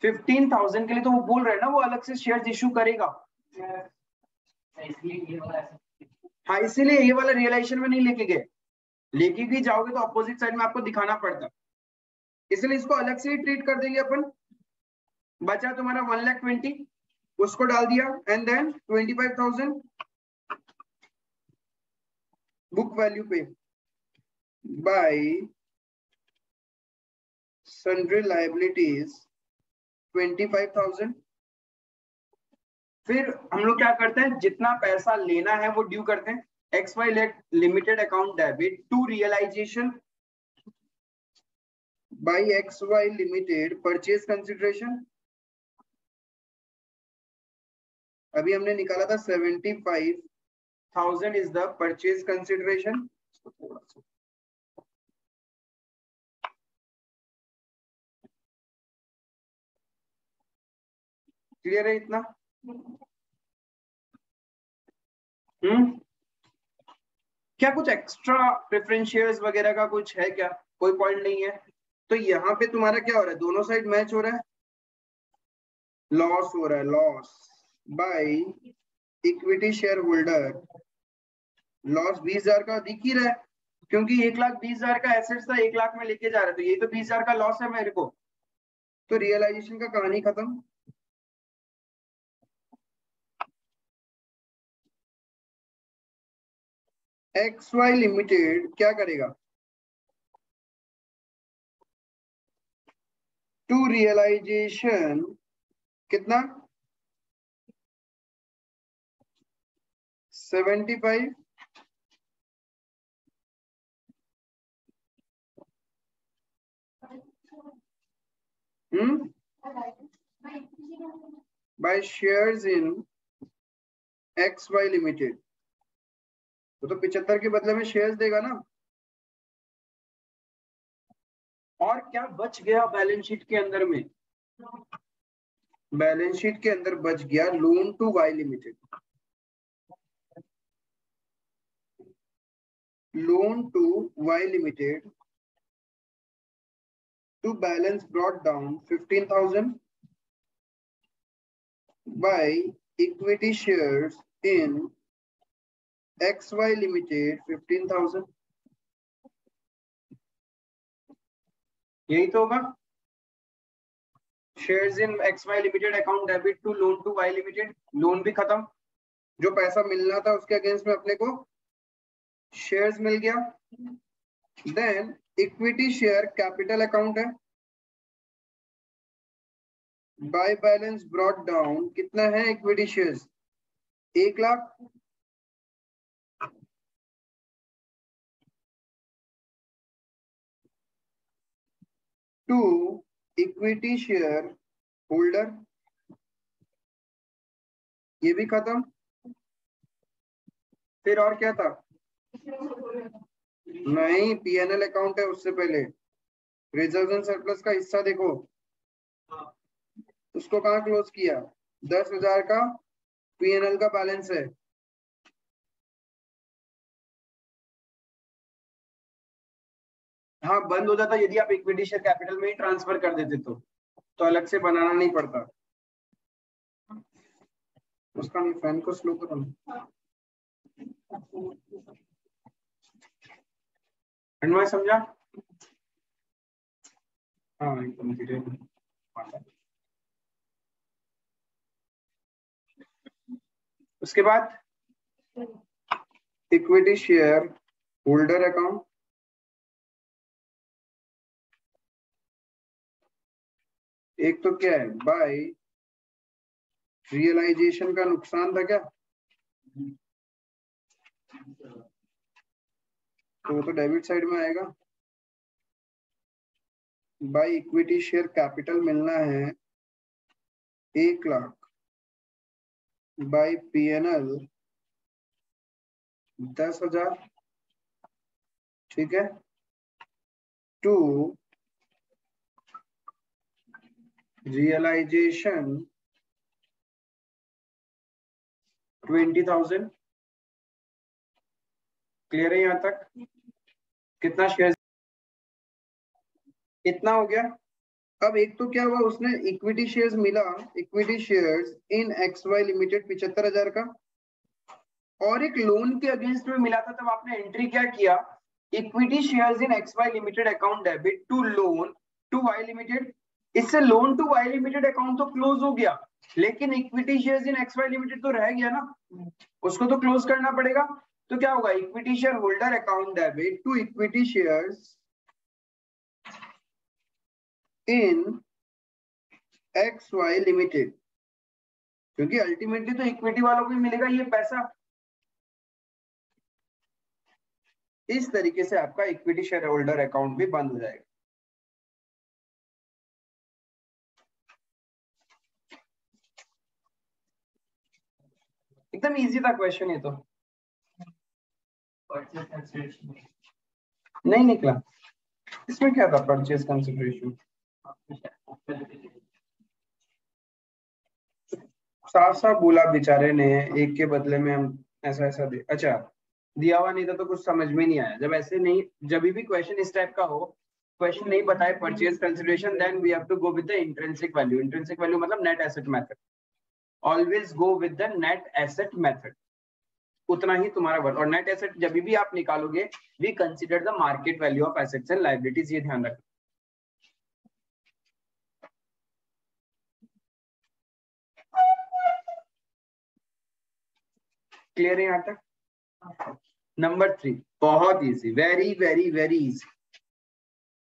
15,000 के लिए तो वो बोल रहे हैं ना वो अलग से शेयर्स इशू करेगा, हाँ इसीलिए ये वाला रियलाइजेशन में नहीं लेके गए, लेके भी जाओगे तो अपोजिट साइड में आपको दिखाना पड़ता, इसलिए इसको अलग से ही ट्रीट कर देंगे अपन। बचा तुम्हारा 1,20,000, उसको डाल दिया, एंड देन 25,000 बुक वैल्यू पे बाय सन्ड्री लायबिलिटीज 25,000। फिर हम लोग क्या करते हैं, जितना पैसा लेना है वो ड्यू करते हैं, X Y Limited account debit to realisation by X Y Limited purchase consideration, अभी हमने निकाला था 75,000 is the purchase consideration. Clear है इतना, क्या कुछ एक्स्ट्रा प्रेफरेंस शेयर्स वगैरह का कुछ है क्या, कोई पॉइंट नहीं है, तो यहाँ पे तुम्हारा क्या हो रहा है, दोनों साइड मैच हो रहा है, लॉस हो रहा है, loss by equity share holder, loss 20,000 का दिख ही रहा है क्योंकि 1,20,000 का एसेट्स था, 1 लाख में लेके जा रहे, तो ये तो 20,000 का लॉस है मेरे को, तो रियलाइजेशन का कहानी खत्म। XY लिमिटेड क्या करेगा, टू रियलाइजेशन कितना 75 by shares in XY limited, तो 75 के बदले में शेयर्स देगा ना। और क्या बच गया बैलेंस शीट के अंदर में, बैलेंस शीट के अंदर बच गया loan to Y Limited, loan to Y Limited to balance brought down 15,000 by equity shares in XY Limited 15,000, यही तो होगा। Shares in XY limited account debit to loan to Y Limited, loan भी खत्म, जो पैसा मिलना था उसके अगेंस्ट में अपने को शेयर्स मिल गया। Then equity share capital account है, बाय बैलेंस ब्रॉट डाउन कितना है equity shares 1 lakh, to equity share holder, ये भी खत्म। फिर और क्या था, नहीं पीएनएल अकाउंट है उससे पहले, रिजर्व एंड सरप्लस का हिस्सा देखो, उसको कहाँ क्लोज किया, 10,000 का पीएनएल का बैलेंस है। हाँ बंद हो जाता यदि आप इक्विटी शेयर कैपिटल में ही ट्रांसफर कर देते तो अलग से बनाना नहीं पड़ता। उसका नहीं, फैन को स्लो करो, मैं समझा। हाँ एकदम धीरे, उसके बाद इक्विटी शेयर होल्डर अकाउंट, एक तो क्या है बाय रियलाइजेशन का नुकसान था क्या, तो वो तो डेबिट साइड में आएगा। बाय इक्विटी शेयर कैपिटल मिलना है 1 लाख, बाय पीएनएल 10,000, ठीक है, टू रियलाइजेशन 20,000, क्लियर है यहां तक, कितना शेयर, इतना हो गया। अब एक तो क्या हुआ, उसने इक्विटी शेयर्स मिला, equity shares in XY limited 75,000 का, और एक लोन के अगेंस्ट में मिला था, तब आपने एंट्री क्या किया, equity shares in XY limited account debit to loan to Y limited. इससे loan to Y limited account तो क्लोज हो गया, लेकिन equity shares in XY limited तो रह गया ना, उसको तो क्लोज करना पड़ेगा। तो क्या होगा, equity share holder account debit to equity shares in XY Limited, क्योंकि अल्टीमेटली तो इक्विटी वालों को ही मिलेगा ये पैसा। इस तरीके से आपका इक्विटी शेयर होल्डर अकाउंट भी बंद हो जाएगा। एकदम इजी था क्वेश्चन ये तो, नहीं निकला इसमें क्या था परचेज कंसिडरेशन, साफ साफ बोला बेचारे ने, एक के बदले में हम ऐसा ऐसा दे, अच्छा दिया हुआ नहीं था तो कुछ समझ में नहीं आया। जब ऐसे नहीं, जब भी क्वेश्चन इस टाइप का हो, क्वेश्चन नहीं बताए purchase consideration, then we have to go with the intrinsic value. Intrinsic value मतलब net asset method. Always go with the net asset method, उतना ही तुम्हारा वर्थ। और नेट एसेट जब भी आप निकालोगे, we consider the market value of assets and liabilities, ये ध्यान रखना। क्लियर है यहाँ तक? नंबर 3 बहुत easy, very very very easy,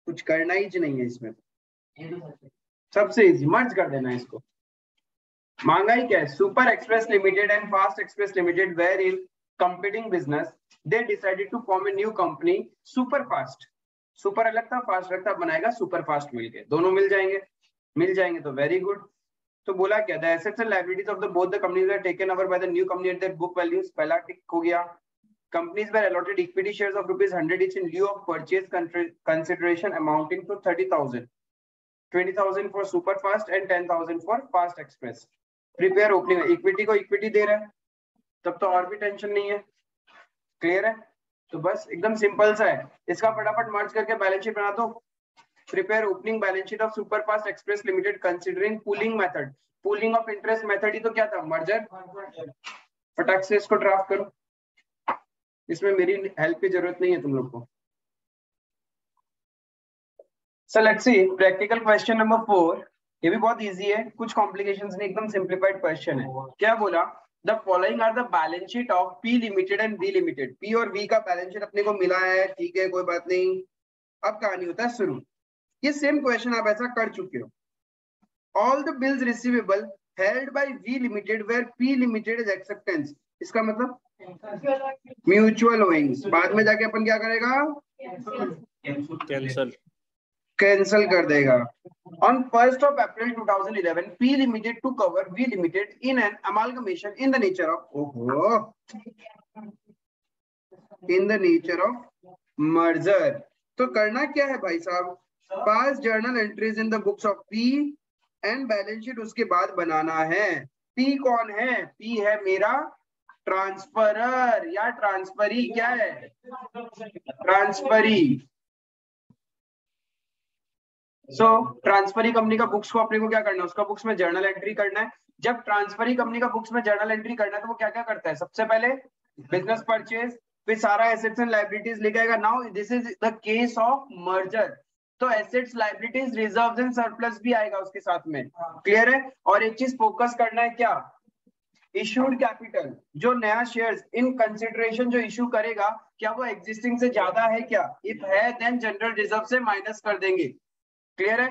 कुछ करना ही नहीं है इसमें, सबसे इजी, मर्ज कर देना इसको। महंगाई क्या है? Super Express Limited and Fast Express Limited were in competing business, they decided to form a new company, super fast। Super अलग था, फास्ट अलग था, बनाएगा सुपर फास्ट मिलके, दोनों मिल जाएंगे तो वेरी गुड। तो बोला क्या, the assets and liabilities of the both the companies are taken over by the new company at their book values, पहला टिक हो गया। Companies were allotted equity shares of ₹100 each in lieu of purchase consideration amounting to 30,000, 20,000 for super fast and 10,000 for fast express। Prepare opening, equity को equity दे रहा है, तब तो और भी टेंशन नहीं है। क्लियर है? तो बस एकदम सिंपल सा है, इसका फटाफट मर्ज करके बैलेंस शीट बना दो। Prepare opening balance sheet of superfast express limited considering pooling method. Pooling of interest method ही तो क्या था, मर्जर। फटाक से इसको ड्राफ्ट करो, इसमें मेरी हेल्प की जरूरत नहीं है तुम लोग को। So let's see practical question number 4। ये भी बहुत इजी है, कुछ कॉम्प्लिकेशंस नहीं, एकदम सिंप्लीफाइड क्वेश्चन है। क्या बोला, the following are the balance sheet of P Limited and V Limited. P और वी का बैलेंस शीट अपने को मिला है, ठीक है, कोई बात नहीं। अब कहानी होता है शुरू। ये सेम क्वेश्चन आप ऐसा कर चुके हो। All the bills receivable held by V Limited where P Limited is acceptance. इसका मतलब म्यूचुअल ओइंग्स। बाद में जाके अपन क्या करेगा, कैंसल कर देगा। On 1st of April 2011, P Limited took over V Limited in an amalgamation in the nature of merger। तो करना क्या है भाई साहब, पास journal entries in the books of P and balance sheet उसके बाद बनाना है। P कौन है? P है मेरा ट्रांसफरर या ट्रांसफरी। क्या है? ट्रांसफरी। ट्रांसफरी कंपनी का बुक्स को अपने को क्या करना है, उसका बुक्स में जर्नल एंट्री करना है। जब ट्रांसफरी कंपनी का बुक्स में जर्नल एंट्री करना है तो वो क्या क्या करता है, सबसे पहले बिजनेस परचेज, फिर सारा एसेट्स एंड लायबिलिटीज लिख आएगा। Now this is the case of merger, तो assets, liabilities, reserves and surplus भी आएगा उसके साथ में। क्लियर है? और एक चीज फोकस करना है, क्या, इशूड कैपिटल। जो नया शेयर्स इन कंसिडरेशन जो इशू करेगा, क्या वो एग्जिस्टिंग से ज्यादा है क्या? इफ है देन जनरल रिजर्व से माइनस कर देंगे। Clear है?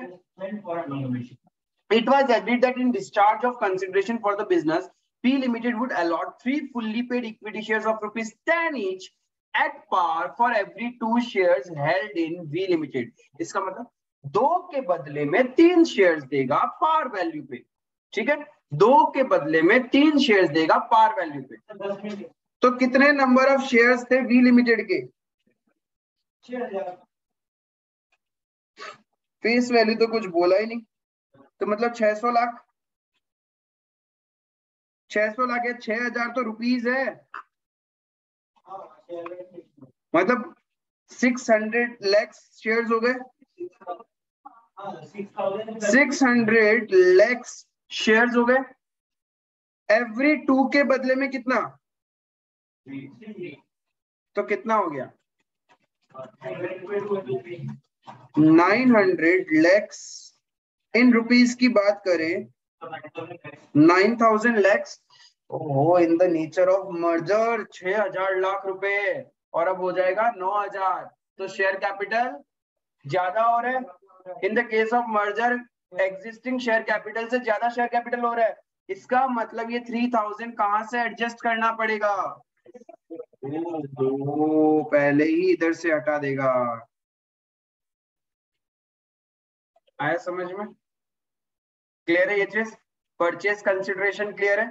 It was agreed that in discharge of consideration for the business, P Limited would allot 3 fully paid equity shares of ₹10 each at par for every 2 shares held in V Limited। इसका मतलब 2 के बदले में 3 shares देगा par value पे। ठीक है, 2 के बदले में 3 शेयर्स देगा पार वैल्यू पे। तो कितने नंबर ऑफ शेयर्स थे V Limited के? 6000। फेस वैल्यू तो कुछ बोला ही नहीं, तो मतलब 600 लाख। 600 लाख या 6000 तो रुपीज है, मतलब 600 लाख शेयर्स हो गए। 600 लाख शेयर्स हो गए। एवरी 2 के बदले में कितना, तो कितना हो गया, 900 lakhs। इन रुपीस की बात करें, 9000 lakhs in the nature of merger 6000 lakh रुपए, और अब हो जाएगा 9000। तो शेयर कैपिटल ज्यादा हो रहा है। In the case of merger existing share capital से ज्यादा शेयर कैपिटल हो रहा है। इसका मतलब ये 3000 कहां से एडजस्ट करना पड़ेगा, पहले ही इधर से हटा देगा। आया समझ में? क्लियर है ये चीज? परचेज कंसिडरेशन क्लियर है?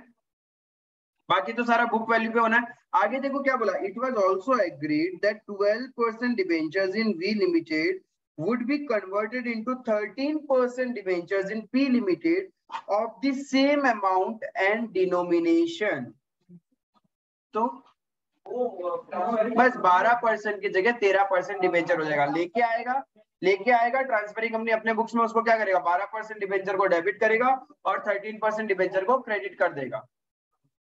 बाकी तो सारा बुक वैल्यू पे होना है। आगे देखो क्या बोला, it was also agreed that 12% debentures in V Limited would be converted into 13% debentures in P Limited of the same amount and denomination। तो बस 12% की जगह 13% डिबेंचर हो जाएगा, लेके आएगा लेके आएगा, ट्रांसफरिंग कंपनी अपने बुक्स में उसको क्या करेगा, 12% डिबेंचर को डेबिट करेगा और 13% डिबेंचर को क्रेडिट कर देगा।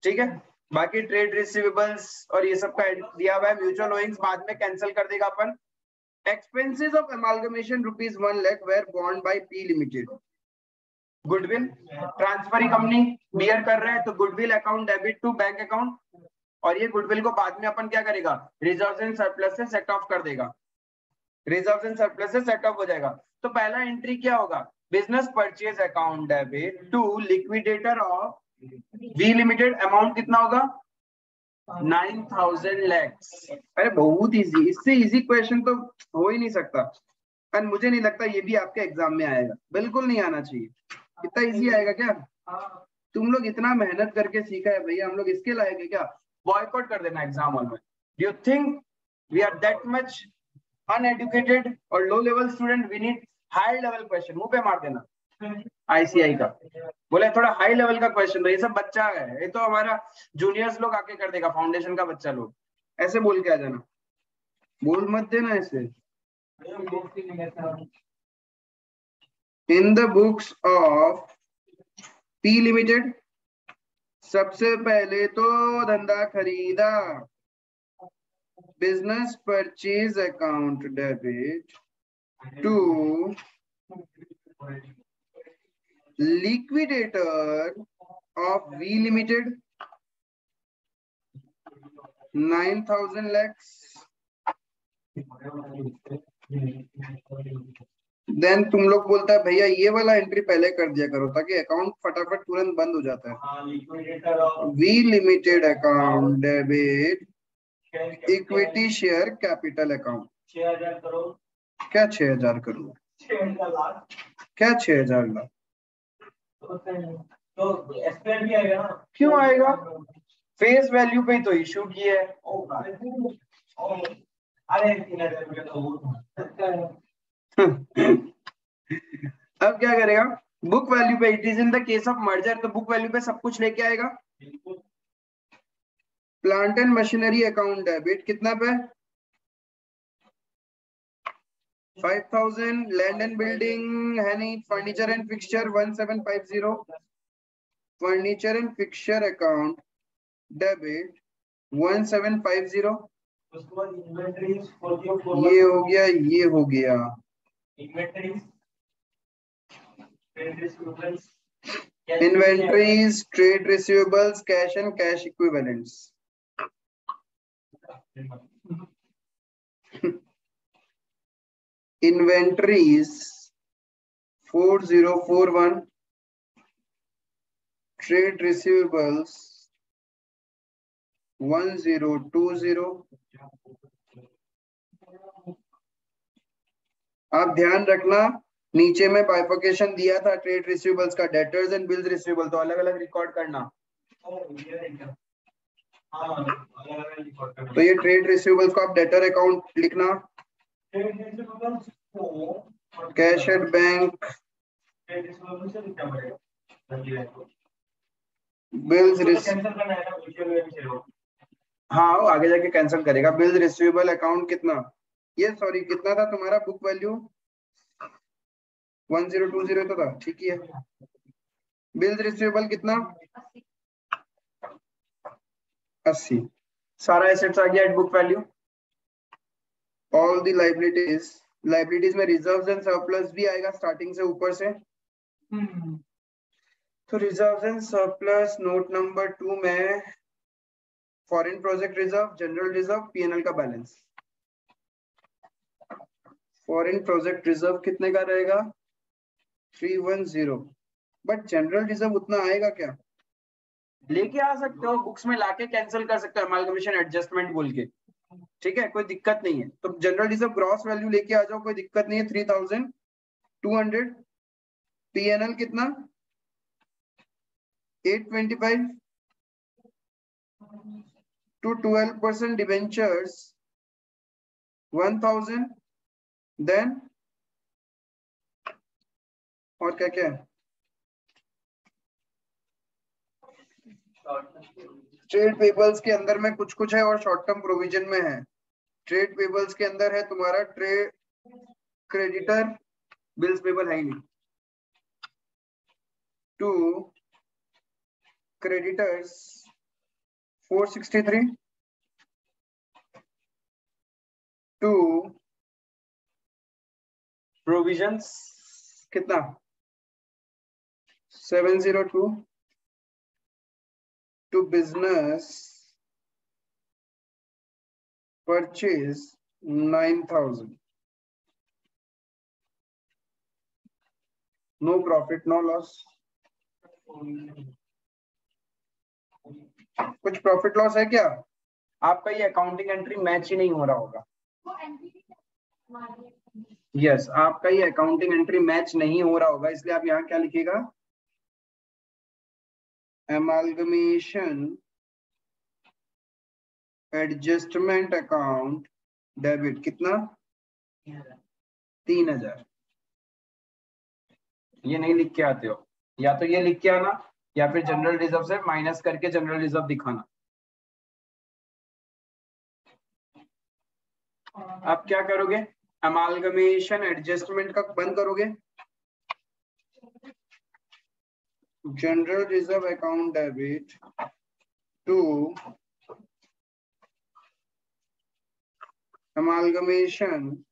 ठीक है, बाकी ट्रेड रिसीवेबल्स और ये सब का दिया हुआ है। म्यूचुअल ओइंग्स बाद में कैंसिल कर देगा अपन। Expenses of amalgamation ₹1 lakh were बॉन्ड by P limited. Goodwill transferring company bear कर रहे हैं तो goodwill account debit to bank account, और ये गुडविल को बाद में अपन क्या करेगा, रिजर्व्स एंड सरप्लस से सेट ऑफ कर देगा, रिजर्व्स एंड सरप्लस से सेट ऑफ हो जाएगा। तो पहला एंट्री क्या होगा, business purchase account debit to liquidator of V limited, amount कितना होगा 9,000 लैक्स। अरे बहुत इजी, इससे इजी क्वेश्चन तो हो ही नहीं सकता, और मुझे नहीं लगता ये भी आपके एग्जाम में आएगा, बिल्कुल नहीं आना चाहिए। इतना इजी आएगा क्या, तुम लोग इतना मेहनत करके सीखा है भैया, हम लोग इसके लायक है क्या, बॉयकॉट कर देना एग्जाम हॉल में। Do you think we are that much uneducated और low level student, we need high level question, मुंह पे मार देना। आईसीआई का बोले थोड़ा हाई लेवल का क्वेश्चन, तो ये सब बच्चा है, ये तो हमारा जूनियर्स लोग आके कर देगा, फाउंडेशन का बच्चा लोग, ऐसे बोल के आ जाना, बोल मत देना ऐसे। In the books of P Limited सबसे पहले तो धंधा खरीदा, business purchase account debit to liquidator of V Limited 9,000 lakhs, then तुम लोग बोलता है भैया ये वाला एंट्री पहले कर दिया करो ताकि अकाउंट फटाफट तुरंत बंद हो जाता है। V limited account debit equity share capital account, 6,000 crore, क्या 6,000 करोड़, 6,000 लाख, क्या 6,000 लाख, तो एसपीआई भी आएगा ना, क्यों आएगा, फेस वैल्यू पे तो इशू की है। अरे अब क्या करेगा, बुक वैल्यू पे, it is in the case of merger, तो बुक वैल्यू पे सब कुछ लेके आएगा। Plant and machinery account debit कितना पे, 5,000, लैंड एंड बिल्डिंग है नहीं, furniture and fixture 1,750, furniture and fixture account debit 1,750, उसके बाद इन्वेंटरीज, ये हो गया, ये हो गया, inventories, trade receivables, cash and cash equivalents. Inventories 4041, trade receivables 1020। आप ध्यान रखना नीचे में बाइफर्केशन दिया था ट्रेड रिसीवेबल्स का, डेटर्स एंड बिल्स रिसीवेबल, तो अलग अलग रिकॉर्ड करना। तो ये ट्रेड रिसीवेबल्स को आप डेटर अकाउंट लिखना, कैश एट बैंक, बिल्स, हाँ आगे जाके कैंसिल करेगा। बिल्स रिसीवेबल अकाउंट कितना, ये सॉरी कितना था तुम्हारा बुक वैल्यू 1020 तो था, ठीक ही है। बिल्स रिसीवेबल कितना 80, सारा एसेट्स आ गया at book value. All the liabilities, liabilities में रिजर्व्स एंड सरप्लस भी आएगा स्टार्टिंग से ऊपर से। तो reserves and surplus note number 2 में foreign project reserve, general reserve, PNL का बैलेंस। फॉरेन प्रोजेक्ट रिजर्व कितने का रहेगा 310, बट जनरल रिजर्व उतना आएगा क्या, लेके आ सकते हो बुक्स में, लाके कैंसिल कर सकते हो अमालगमेशन एडजस्टमेंट बोल के, ठीक है कोई दिक्कत नहीं है। तो जनरल रिजर्व ग्रॉस वैल्यू लेके आ जाओ, कोई दिक्कत नहीं है, 3,200। पीएनएल कितना 825 to 12% debentures 1,000, देन और क्या क्या है, ट्रेड पेबल्स के अंदर में कुछ कुछ है और शॉर्ट टर्म प्रोविजन में है। ट्रेड पेबल्स के अंदर है तुम्हारा ट्रेड क्रेडिटर बिल्स पेबल है ही नहीं, टू क्रेडिटर्स 463, टू प्रोविजंस कितना 702, to business purchase 9000, no profit no loss. कुछ प्रॉफिट लॉस है क्या? आपका ये अकाउंटिंग एंट्री मैच ही नहीं हो रहा होगा। यस, आपका ये अकाउंटिंग एंट्री मैच नहीं हो रहा होगा, इसलिए आप यहाँ क्या लिखिएगा, एमालगमेशन एडजस्टमेंट अकाउंट डेबिट कितना 3000। ये नहीं लिख के आते हो, या तो ये लिख के आना या फिर जनरल रिजर्व से माइनस करके जनरल रिजर्व दिखाना। आप क्या करोगे, अमालगमेशन एडजस्टमेंट का बंद करोगे, general reserve account debit to amalgamation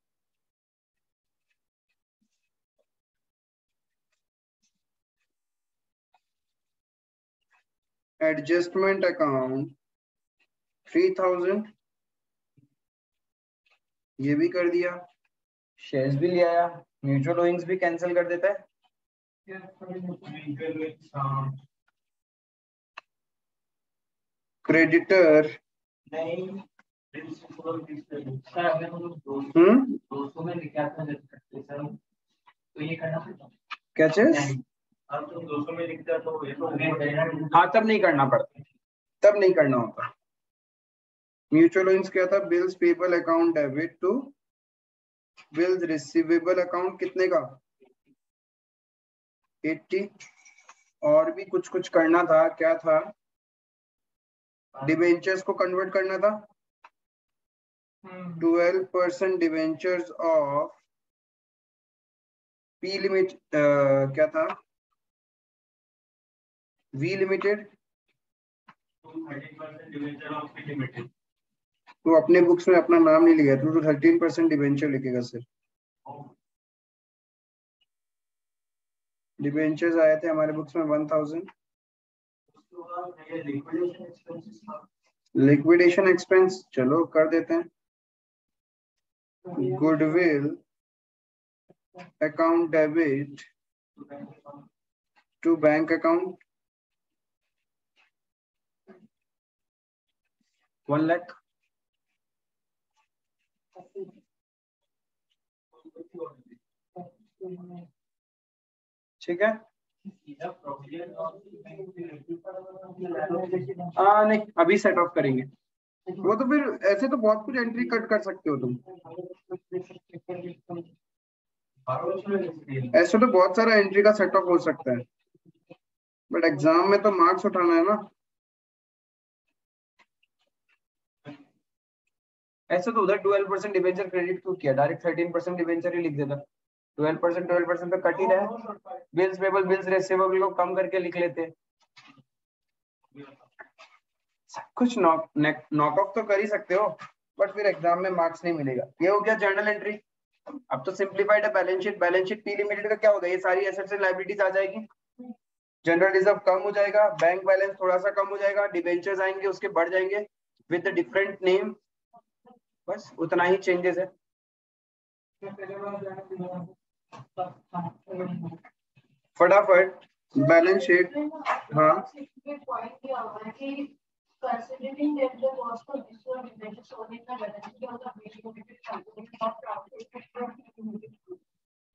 adjustment account 3000, ये भी कर दिया, शेयर्स भी ले आया, म्यूचुअल ओइंग्स भी कैंसिल कर देता है। क्रेडिटर नहीं, 200 में लिखा था तो ये करना पड़ता क्या चीज? अब तो 200 में लिखता तो ये तो हाँ तब नहीं करना पड़ता, तब नहीं करना होता। म्यूचुअल ओइंग्स क्या था, bills payable account debit to bills receivable account कितने का 80, और भी कुछ कुछ करना था, क्या था, डिबेंचर्स को कन्वर्ट करना था, 12% डिबेंचर्स ऑफ पी लिमिट, क्या था वी लिमिटेड, तो अपने बुक्स में अपना नाम नहीं लिखा, तो 13% डिबेंचर लिखेगा सिर्फ। डिबेंचर्स आए थे हमारे बुक्स में 1000। लिक्विडेशन एक्सपेंस चलो कर देते हैं, goodwill account debit to bank account 1 lakh, ठीक है। नहीं अभी सेट ऑफ करेंगे वो, तो फिर ऐसे तो बहुत कुछ एंट्री कट कर सकते हो तुम, ऐसे तो बहुत सारा एंट्री का सेट ऑफ हो सकता है, बट एग्जाम में तो मार्क्स उठाना है ना। ऐसे तो उधर 12% डिबेंचर क्रेडिट क्यों किया, डायरेक्ट 13% डिबेंचर ही लिख देता, 12% तो कट ही रहा है। बिल्स पेबल बिल्स रिसीवेबल को कम करके लिख लेते, कुछ नॉक ऑफ तो कर ही सकते हो, बट फिर एग्जाम में मार्क्स नहीं मिलेगा। ये हो गया जर्नल एंट्री। अब तो सिंप्लीफाइड है balance sheet. Balance sheet P limited का क्या होगा, ये सारी एसेट्स एंड लायबिलिटीज आ जाएगी, जनरल रिजर्व कम हो जाएगा, बैंक बैलेंस थोड़ा सा कम हो जाएगा, डिबेंचर्स आएंगे उसके बढ़ जाएंगे विद डिफरेंट नेम, बस उतना ही चेंजेस है। फटाफट बैलेंस शीट, हाँ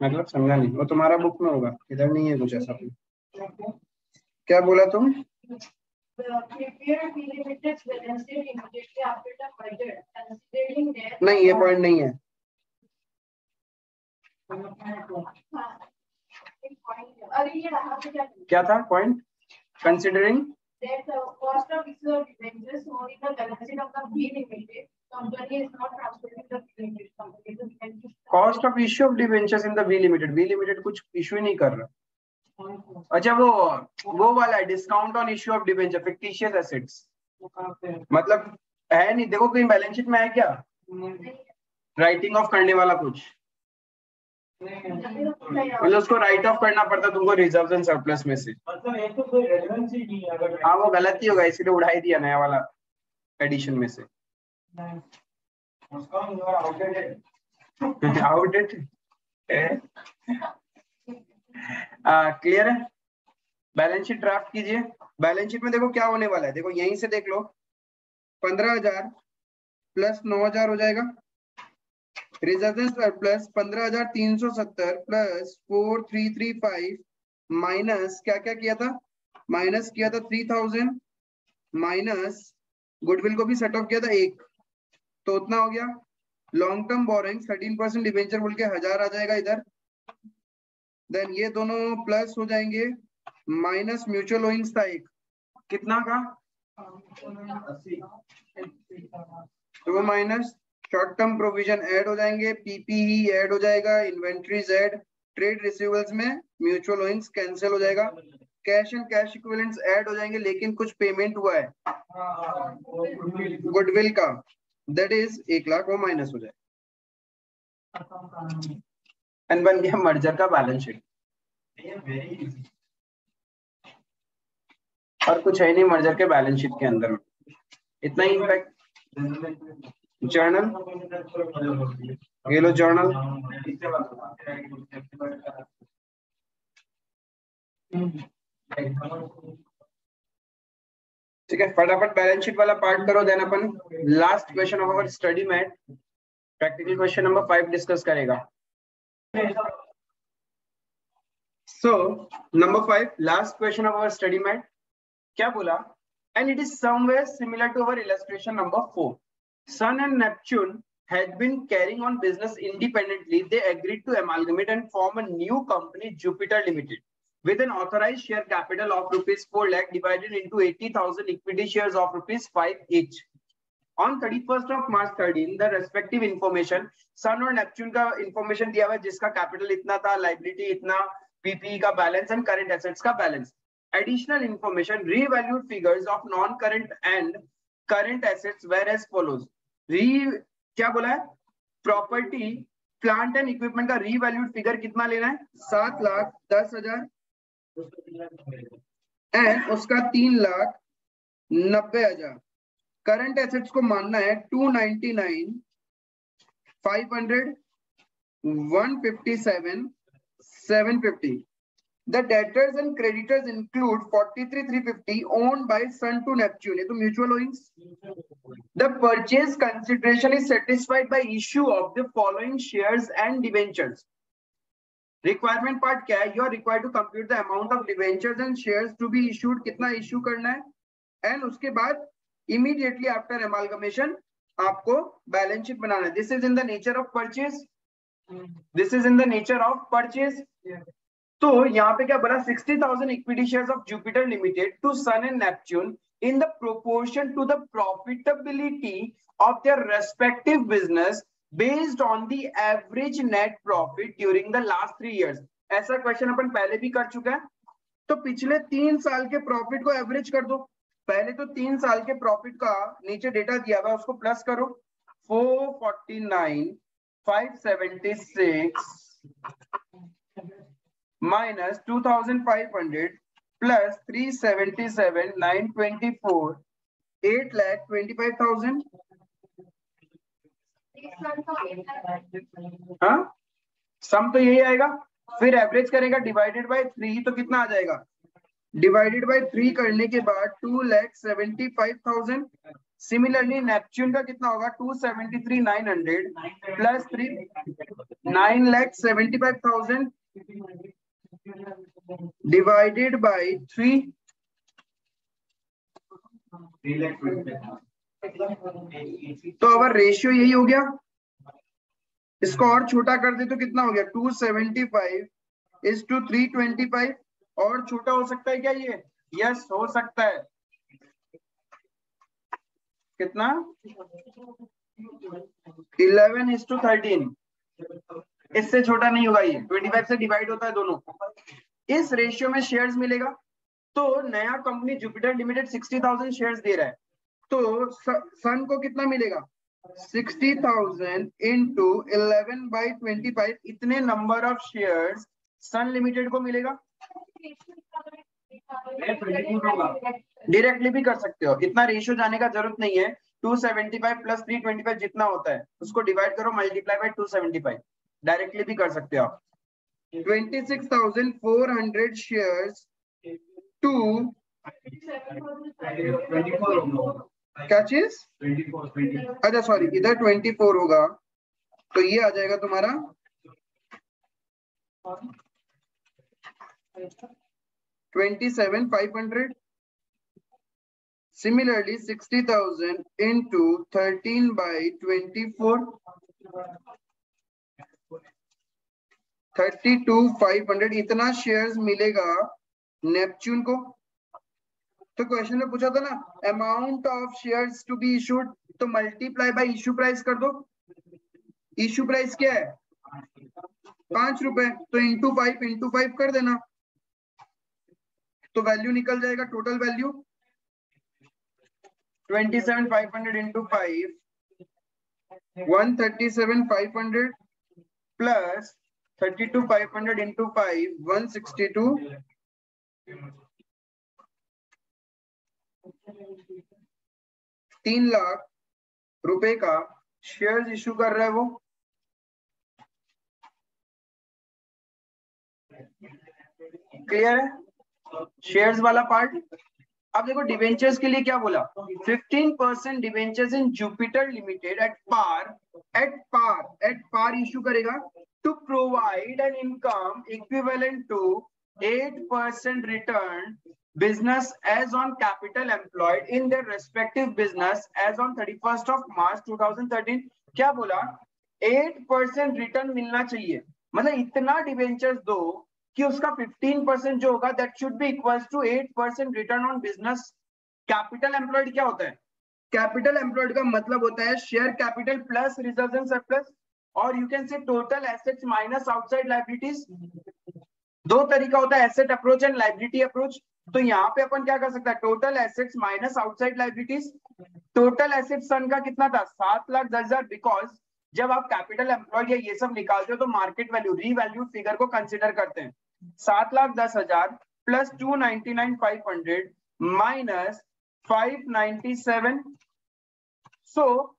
मतलब समझा नहीं, वो तुम्हारा बुक में होगा, इधर नहीं है कुछ ऐसा। क्या बोला तुम? नहीं ये पॉइंट नहीं है। क्या था point? Considering cost of issue of debentures in the V limited कुछ इश्यू ही नहीं कर रहा। अच्छा वो वाला है discount on issue of debenture fictitious assets, मतलब है नहीं। देखो कहीं बैलेंस शीट में है क्या राइटिंग ऑफ करने वाला कुछ, मतलब उसको राइट ऑफ करना पड़ता तुमको रिजर्व एंड सरप्लस में से, मतलब एक तो कोई रेलेवेंस ही नहीं है। हाँ वो गलत ही होगा इसलिए उड़ा ही दिया नया वाला एडिशन में से। आउटडेटेड क्लियर है। बैलेंस शीट ड्राफ्ट कीजिए। बैलेंस शीट में देखो क्या होने वाला है, देखो यहीं से देख लो 15,000 प्लस 9,000 हो जाएगा। Reserve and surplus 15,370 plus 4,335 minus क्या क्या किया था, माइनस किया था 3,000 माइनस गुडविल को भी सेट ऑफ किया था 1, तो उतना हो गया। लॉन्ग टर्म बोरिंग 13% डिबेंचर बोल के 1,000 आ जाएगा इधर। देन ये दोनों प्लस हो जाएंगे माइनस म्यूचुअल ओइंग्स था एक, कितना का 80, तो वो minus short term provision add हो जाएंगे, पीपीई ऐड हो जाएगा, इन्वेंट्रीज ऐड, ट्रेड रिसीवेबल्स में म्यूचुअल ओइंग्स कैंसिल हो जाएगा, cash and cash equivalents add हो जाएंगे, लेकिन कुछ पेमेंट हुआ है गुडविल का, दैट इज 1,00,000 वो माइनस हो जाए एंड बन गया मर्जर का बैलेंस शीट। और कुछ है नहीं मर्जर के बैलेंस शीट के अंदर, इतना ही इम्पैक्ट। जर्नल ये लो जर्नल, ठीक है फटाफट बैलेंस शीट वाला पार्ट करो, देन अपन last question of our study mat practical question number 5 discuss करेगा। So number 5 last question of our study mat क्या बोला, and it is somewhere similar to our illustration number 4। Sun and Neptune had been carrying on business independently. They agreed to amalgamate and form a new company, Jupiter Limited, with an authorized share capital of rupees 4 lakh divided into 80,000 equity shares of rupees 5 each. On 31st of March 13, the respective information, Sun और Neptune का information दिया हुआ है जिसका capital इतना था, liability इतना, PPE का balance and current assets का balance. Additional information, revalued figures of non-current and current assets were as follows. क्या बोला है, प्रॉपर्टी प्लांट एंड इक्विपमेंट का रीवैल्यूड फिगर कितना लेना है 7,10,000 एंड उसका 3,90,000। करंट एसेट्स को मानना है 299, 500, 157, 750। The debtors and creditors include 43,350 owned by Sun to Neptune. ये तो mutual owings. The purchase consideration is satisfied by issue of the following shares and debentures. Requirement part क्या है? You are required to compute the amount of debentures and shares to be issued. कितना issue करना है? And उसके बाद immediately after amalgamation आपको balance sheet बनाना है. This is in the nature of purchase. This is in the nature of purchase. Yeah. तो यहाँ पे क्या बोला 60,000 equity shares of Jupiter limited to Sun and Neptune in the proportion to the profitability of their respective business based on the average net profit during the last 3 years. ऐसा question अपन पहले भी कर चुका है, तो पिछले 3 साल के प्रॉफिट को एवरेज कर दो। पहले तो 3 साल के प्रॉफिट का नीचे डेटा दिया हुआ उसको प्लस करो, 449, 576 minus 2,500 plus 377, 924, 8,25,000। हाँ सम तो यही आएगा, फिर एवरेज करेगा डिवाइडेड बाय 3 तो कितना आ जाएगा, डिवाइडेड बाय 3 करने के बाद 2,75,000। सिमिलरली नेपच्यून का कितना होगा 273,900 प्लस 3 9,75,000 divided by 3। तो अगर रेशियो यही हो गया, इसको और छोटा कर दे तो कितना हो गया 275:325, और छोटा हो सकता है क्या ये? यस हो सकता है। कितना 11:13। इससे छोटा नहीं होगा, ये 25 से डिवाइड होता है दोनों, इस रेशियो में शेयर्स मिलेगा। तो नया कंपनी जुपिटर लिमिटेड 60,000 शेयर्स दे रहा है, तो सन को कितना मिलेगा 60,000 इंटू 11/25, इतने number of shares Sun limited को मिलेगा। डायरेक्टली भी कर सकते हो, इतना रेशियो जाने का जरूरत नहीं है। 275 प्लस 325 जितना होता है उसको डिवाइड करो, मल्टीप्लाई बाय 275, डायरेक्टली भी कर सकते हो आप। 26,400 शेयर्स टू क्या चीज, अच्छा सॉरी, इधर 24 होगा, तो ये आ जाएगा तुम्हारा 27,500। Similarly, 60,000 into 13/24, 32,500, इतना शेयर्स मिलेगा नेपच्यून को। तो क्वेश्चन में पूछा था ना amount of shares to be issued, तो मल्टीप्लाई बाय इशू प्राइस कर दो। इशू प्राइस क्या है 5 रुपए, तो इंटू 5 कर देना, तो वैल्यू निकल जाएगा, total value 27,500 into 5, 137,500 plus 32,500 into 5, 162, 3 lakh रुपए का शेयर्स इशू कर रहा है वो। क्लियर है शेयर्स वाला पार्ट। अब देखो डिवेंचर्स के लिए क्या बोला, 15% debentures in Jupiter limited at par issue करेगा to provide an income equivalent to 8% return business as on capital employed in their respective business as on 31st of March 2013। क्या बोला 8% रिटर्न मिलना चाहिए, मतलब इतना डिवेंचर्स दो कि उसका 15% जो होगा that should be equals to 8% return on business. Capital employed क्या होता है, कैपिटल एम्प्लॉयड का मतलब होता है share capital plus reserves and surplus, और you can say total assets minus outside liabilities. दो तरीका होता है asset approach and liability approach. तो यहाँ पे अपन क्या कर सकते हैं, total assets minus outside liabilities. Total assets Sun का कितना था 7,10,000, बिकॉज जब आप कैपिटल एम्प्लॉयड या ये सब निकालते हो तो मार्केट वैल्यू रीवैल्यूड फिगर को कंसिडर करते हैं। 7,10,000 प्लस 299,500 माइनस 597, सो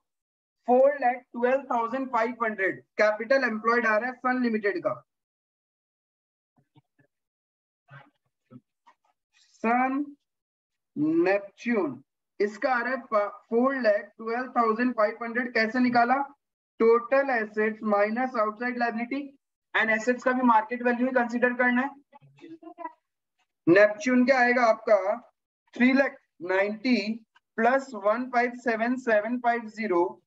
4,12,500 कैपिटल एम्प्लॉयड आ रहा है सन लिमिटेड का। सन नेपच्यून इसका आ रहा है 4,12,500। कैसे निकाला, total assets minus outside liability, and assets का भी मार्केट वैल्यू ही कंसीडर करना है। नेपच्यून क्या आएगा आपका 3,90,000 प्लस 157,750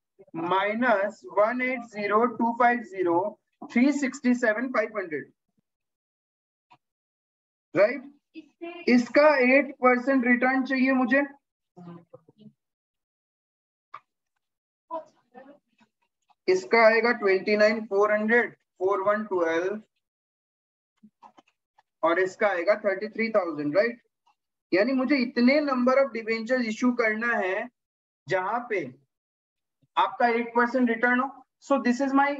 माइनस 180,250, 367,500, राइट। इसका 8% रिटर्न चाहिए मुझे, इसका आएगा 29,400, 4112, और इसका आएगा 33,000, राइट। यानी मुझे इतने नंबर ऑफ डिबेंचर्स इशू करना है जहां पे आपका 8% रिटर्न हो। सो दिस इज माई,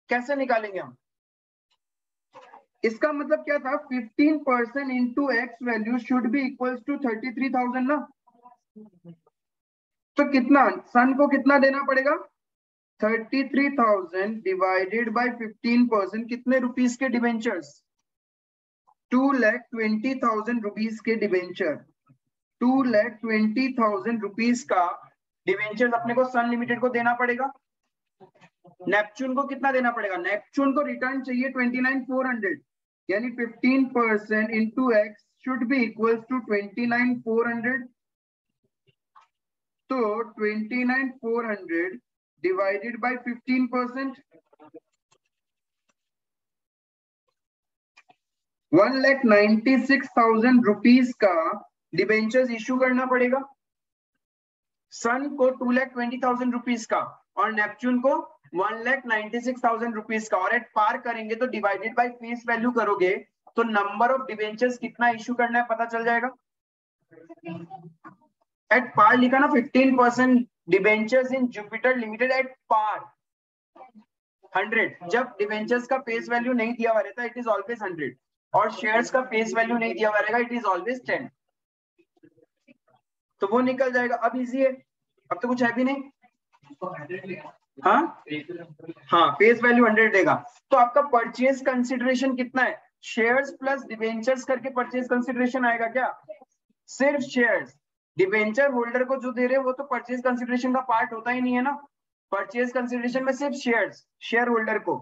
कैसे निकालेंगे हम, इसका मतलब क्या था 15% into X value should be equals to 33,000 ना। तो कितना सन को कितना देना पड़ेगा 33,000 डिवाइडेड बाय 15%, कितने रुपीस के डिबेंचर्स 2,20,000 रुपीस के डिबेंचर, 2,20,000 रुपीस का डिबेंचर्स अपने को सन लिमिटेड को देना पड़ेगा। नेपच्यून को कितना देना पड़ेगा, नेपच्यून को रिटर्न चाहिए 29,400, यानी 15% into X should be equals to 29,400। तो 29,400 डिवाइडेड बाय 15%, 1,96,000 रुपीस का डिबेंचर्स इशू करना पड़ेगा। सन को 2,20,000 रुपीस का और नेपच्यून को 1,96,000 रुपीज का, और एट पार करेंगे तो डिवाइडेड बाय फेस वैल्यू करोगे तो नंबर ऑफ डिवेंचर्स कितना इश्यू करना है पता चल जाएगा। एट पार लिखा ना, 15% debentures in Jupiter limited at par 100। जब डिवेंचर्स का फेस वैल्यू नहीं दिया हुआ रहता इट इज ऑलवेज 100, और शेयर्स का फेस वैल्यू नहीं दिया हुआ रहेगा इट इज ऑलवेज 10, तो वो निकल जाएगा। अब इजी है, अब तो कुछ है भी नहीं। हाँ हाँ, फेस वैल्यू 100 देगा। तो आपका परचेज कंसिडरेशन कितना है? शेयर्स प्लस डिवेंचर्स करके परचेज कंसिडरेशन आएगा क्या? सिर्फ शेयर्स। डिवेंचर होल्डर को जो दे रहे हैं वो तो परचेज कंसिडरेशन का पार्ट होता ही नहीं है ना। परचेज कंसिडरेशन में सिर्फ शेयर्स, शेयर होल्डर को।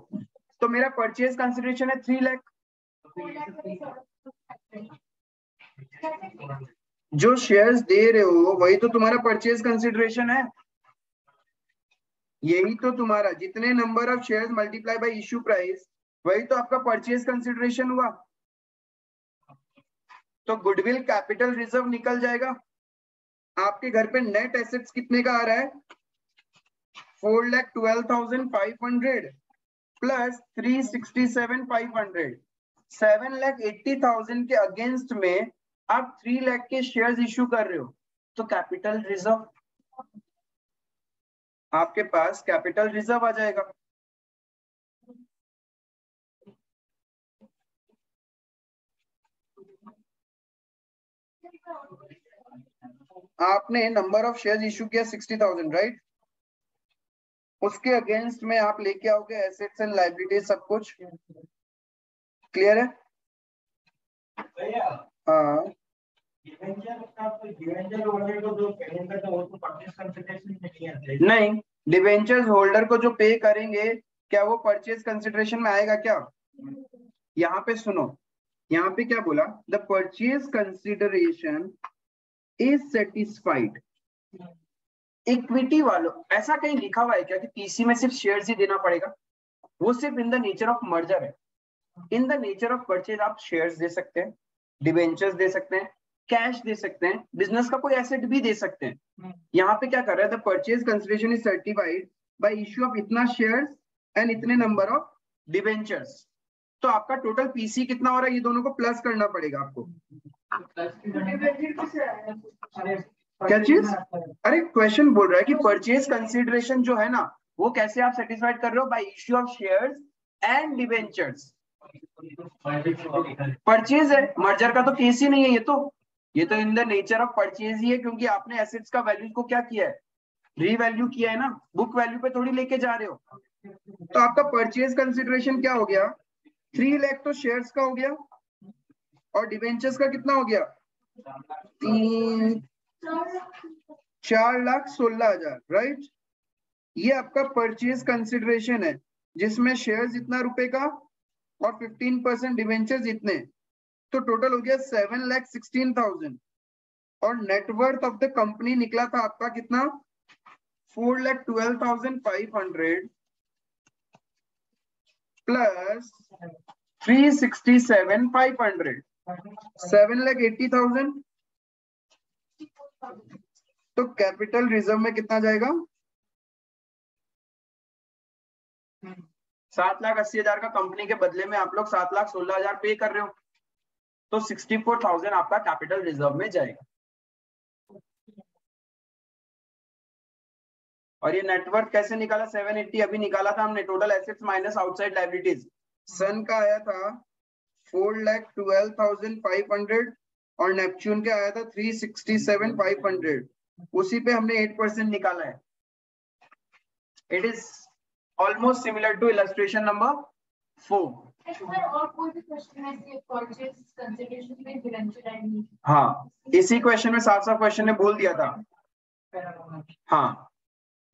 तो मेरा परचेज कंसिडरेशन है 3 लाख। जो शेयर्स दे रहे हो वही तो तुम्हारा परचेज कंसिडरेशन है। यही तो तुम्हारा, जितने number of shares multiply by issue price, वही तो आपका परचेज कंसिडरेशन हुआ। तो गुडविल कैपिटल रिजर्व निकल जाएगा। आपके घर पे नेट एसेट्स कितने का आ रहा है? 4,12,500 प्लस 367,500, 7,80,000 के अगेंस्ट में आप 3 लाख के शेयर्स इश्यू कर रहे हो, तो कैपिटल रिजर्व, आपके पास कैपिटल रिजर्व आ जाएगा। आपने नंबर ऑफ शेयर्स इश्यू किया 60,000, राइट? उसके अगेंस्ट में आप लेके आओगे एसेट्स एंड लायबिलिटीज, सब कुछ क्लियर है? हाँ, नहीं, डिवेंचर्स होल्डर को जो पे करेंगे क्या वो परचेज कंसिडरेशन में आएगा क्या? यहाँ पे सुनो, यहाँ पे क्या बोला? The purchase consideration is satisfied. Equity वालों, ऐसा कहीं लिखा हुआ है क्या कि पीसी में सिर्फ शेयर्स ही देना पड़ेगा? वो सिर्फ in the nature of merger है। In the nature of purchase आप शेयर्स दे सकते हैं, डिवेंचर्स दे सकते हैं, कैश दे सकते हैं, बिजनेस का कोई एसेट भी दे सकते हैं। यहाँ पे क्या कर रहा है? The purchase consideration is certified by issue of इतना शेयर्स एंड इतने नंबर ऑफ डिवेंचर्स। तो आपका टोटल पीसी कितना हो रहा है? ये दोनों को प्लस करना पड़ेगा आपको। क्या चीज? अरे क्वेश्चन बोल रहा है कि परचेज कंसिडरेशन जो है ना वो कैसे आप सेटिस्फाइड कर रहे हो? By issue of shares and debentures. Purchase है, मर्जर का तो केस ही नहीं है। ये तो in the nature of purchase ही है, क्योंकि आपने एसेट्स का वैल्यू को क्या किया है? रीवैल्यू किया है ना, बुक वैल्यू पे थोड़ी लेके जा रहे हो। तो आपका परचेज कंसिडरेशन क्या हो गया? 3 लाख तो शेयर्स का हो गया, और डिवेंचर्स का कितना हो गया? 4,16,000, राइट? ये आपका परचेज कंसिडरेशन है, जिसमें शेयर्स इतना रुपए का और 15% डिवेंचर्स इतने, तो टोटल हो गया 7,16,000। और नेटवर्थ ऑफ द कंपनी निकला था आपका कितना? 4,12,500 प्लस 367,500, 7,80,000। तो कैपिटल रिजर्व में कितना जाएगा? 7,80,000 का कंपनी के बदले में आप लोग 7,16,000 पे कर रहे हो, तो 64,000 आपका कैपिटल रिजर्व में जाएगा। और ये नेटवर्थ कैसे निकाला? 780 अभी निकाला था हमने, total assets minus outside liabilities. सन का आया था 4,12,500 और नेपच्यून का आया था 367,500। उसी पे हमने 8% निकाला है। It is almost similar to illustration number 4। और कोई भी क्वेश्चन है परचेज कंसीडरेशन में डिवेंचर एंड, हाँ इसी क्वेश्चन में साफ साफ क्वेश्चन ने बोल दिया था। हाँ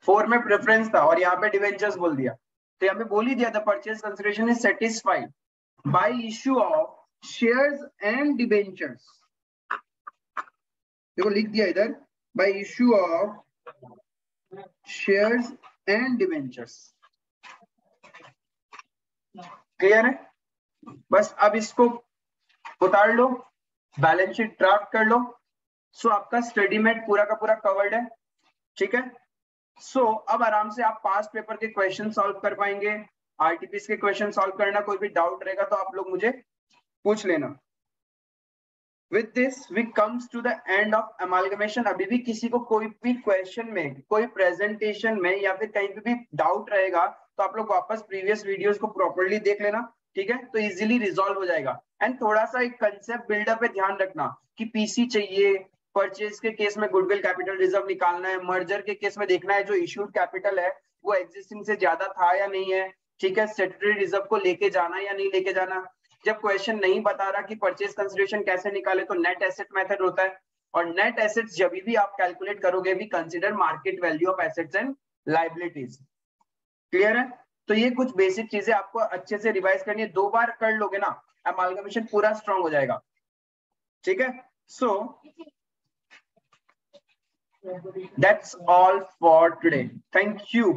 4 में प्रेफरेंस था और यहाँ पे डिवेंचर्स बोल दिया, तो यहाँ पे बोल ही दिया था purchase consideration is satisfied by issue of shares and debentures. देखो लिख दिया इधर, bye issue of shares and debentures. Clear है? बस अब इसको उतार लो, बैलेंस शीट ड्राफ्ट कर लो। सो आपका स्टडी मेट पूरा का पूरा कवर्ड है, ठीक है? अब आराम से आप पास्ट पेपर के क्वेश्चन सॉल्व कर पाएंगे। आरटीपीएस के क्वेश्चन सॉल्व करना, कोई भी डाउट रहेगा तो आप लोग मुझे पूछ लेना। With this we comes to the end of amalgamation। अभी भी किसी को कोई भी क्वेश्चन में, कोई प्रेजेंटेशन में या फिर कहीं पे भी डाउट रहेगा तो आप लोग वापस प्रीवियस वीडियोस को प्रॉपर्ली देख लेना, ठीक है, तो इजीली रिजॉल्व हो जाएगा। एंड थोड़ा सा एक कंसेप्ट बिल्डअप पे ध्यान रखना कि पीसी चाहिए, परचेज के केस में गुडविल कैपिटल रिजर्व निकालना है, मर्जर के केस में देखना है जो इश्यूड कैपिटल है वो एग्जिस्टिंग से ज्यादा था या नहीं है, ठीक है, स्टैट्यूटरी रिजर्व को लेके जाना या नहीं लेके जाना। जब क्वेश्चन नहीं बता रहा कि परचेज कंसिडरेशन कैसे निकाले तो नेट एसेट मेथड होता है, और नेट एसेट्स जब भी आप कैलकुलेट करोगे we consider market value of assets and liabilities. Clear है? तो ये कुछ बेसिक चीजें आपको अच्छे से रिवाइज करनी है, 2 बार कर लोगे ना अमालगमेशन पूरा स्ट्रांग हो जाएगा, ठीक है। So that's all for today, thank you.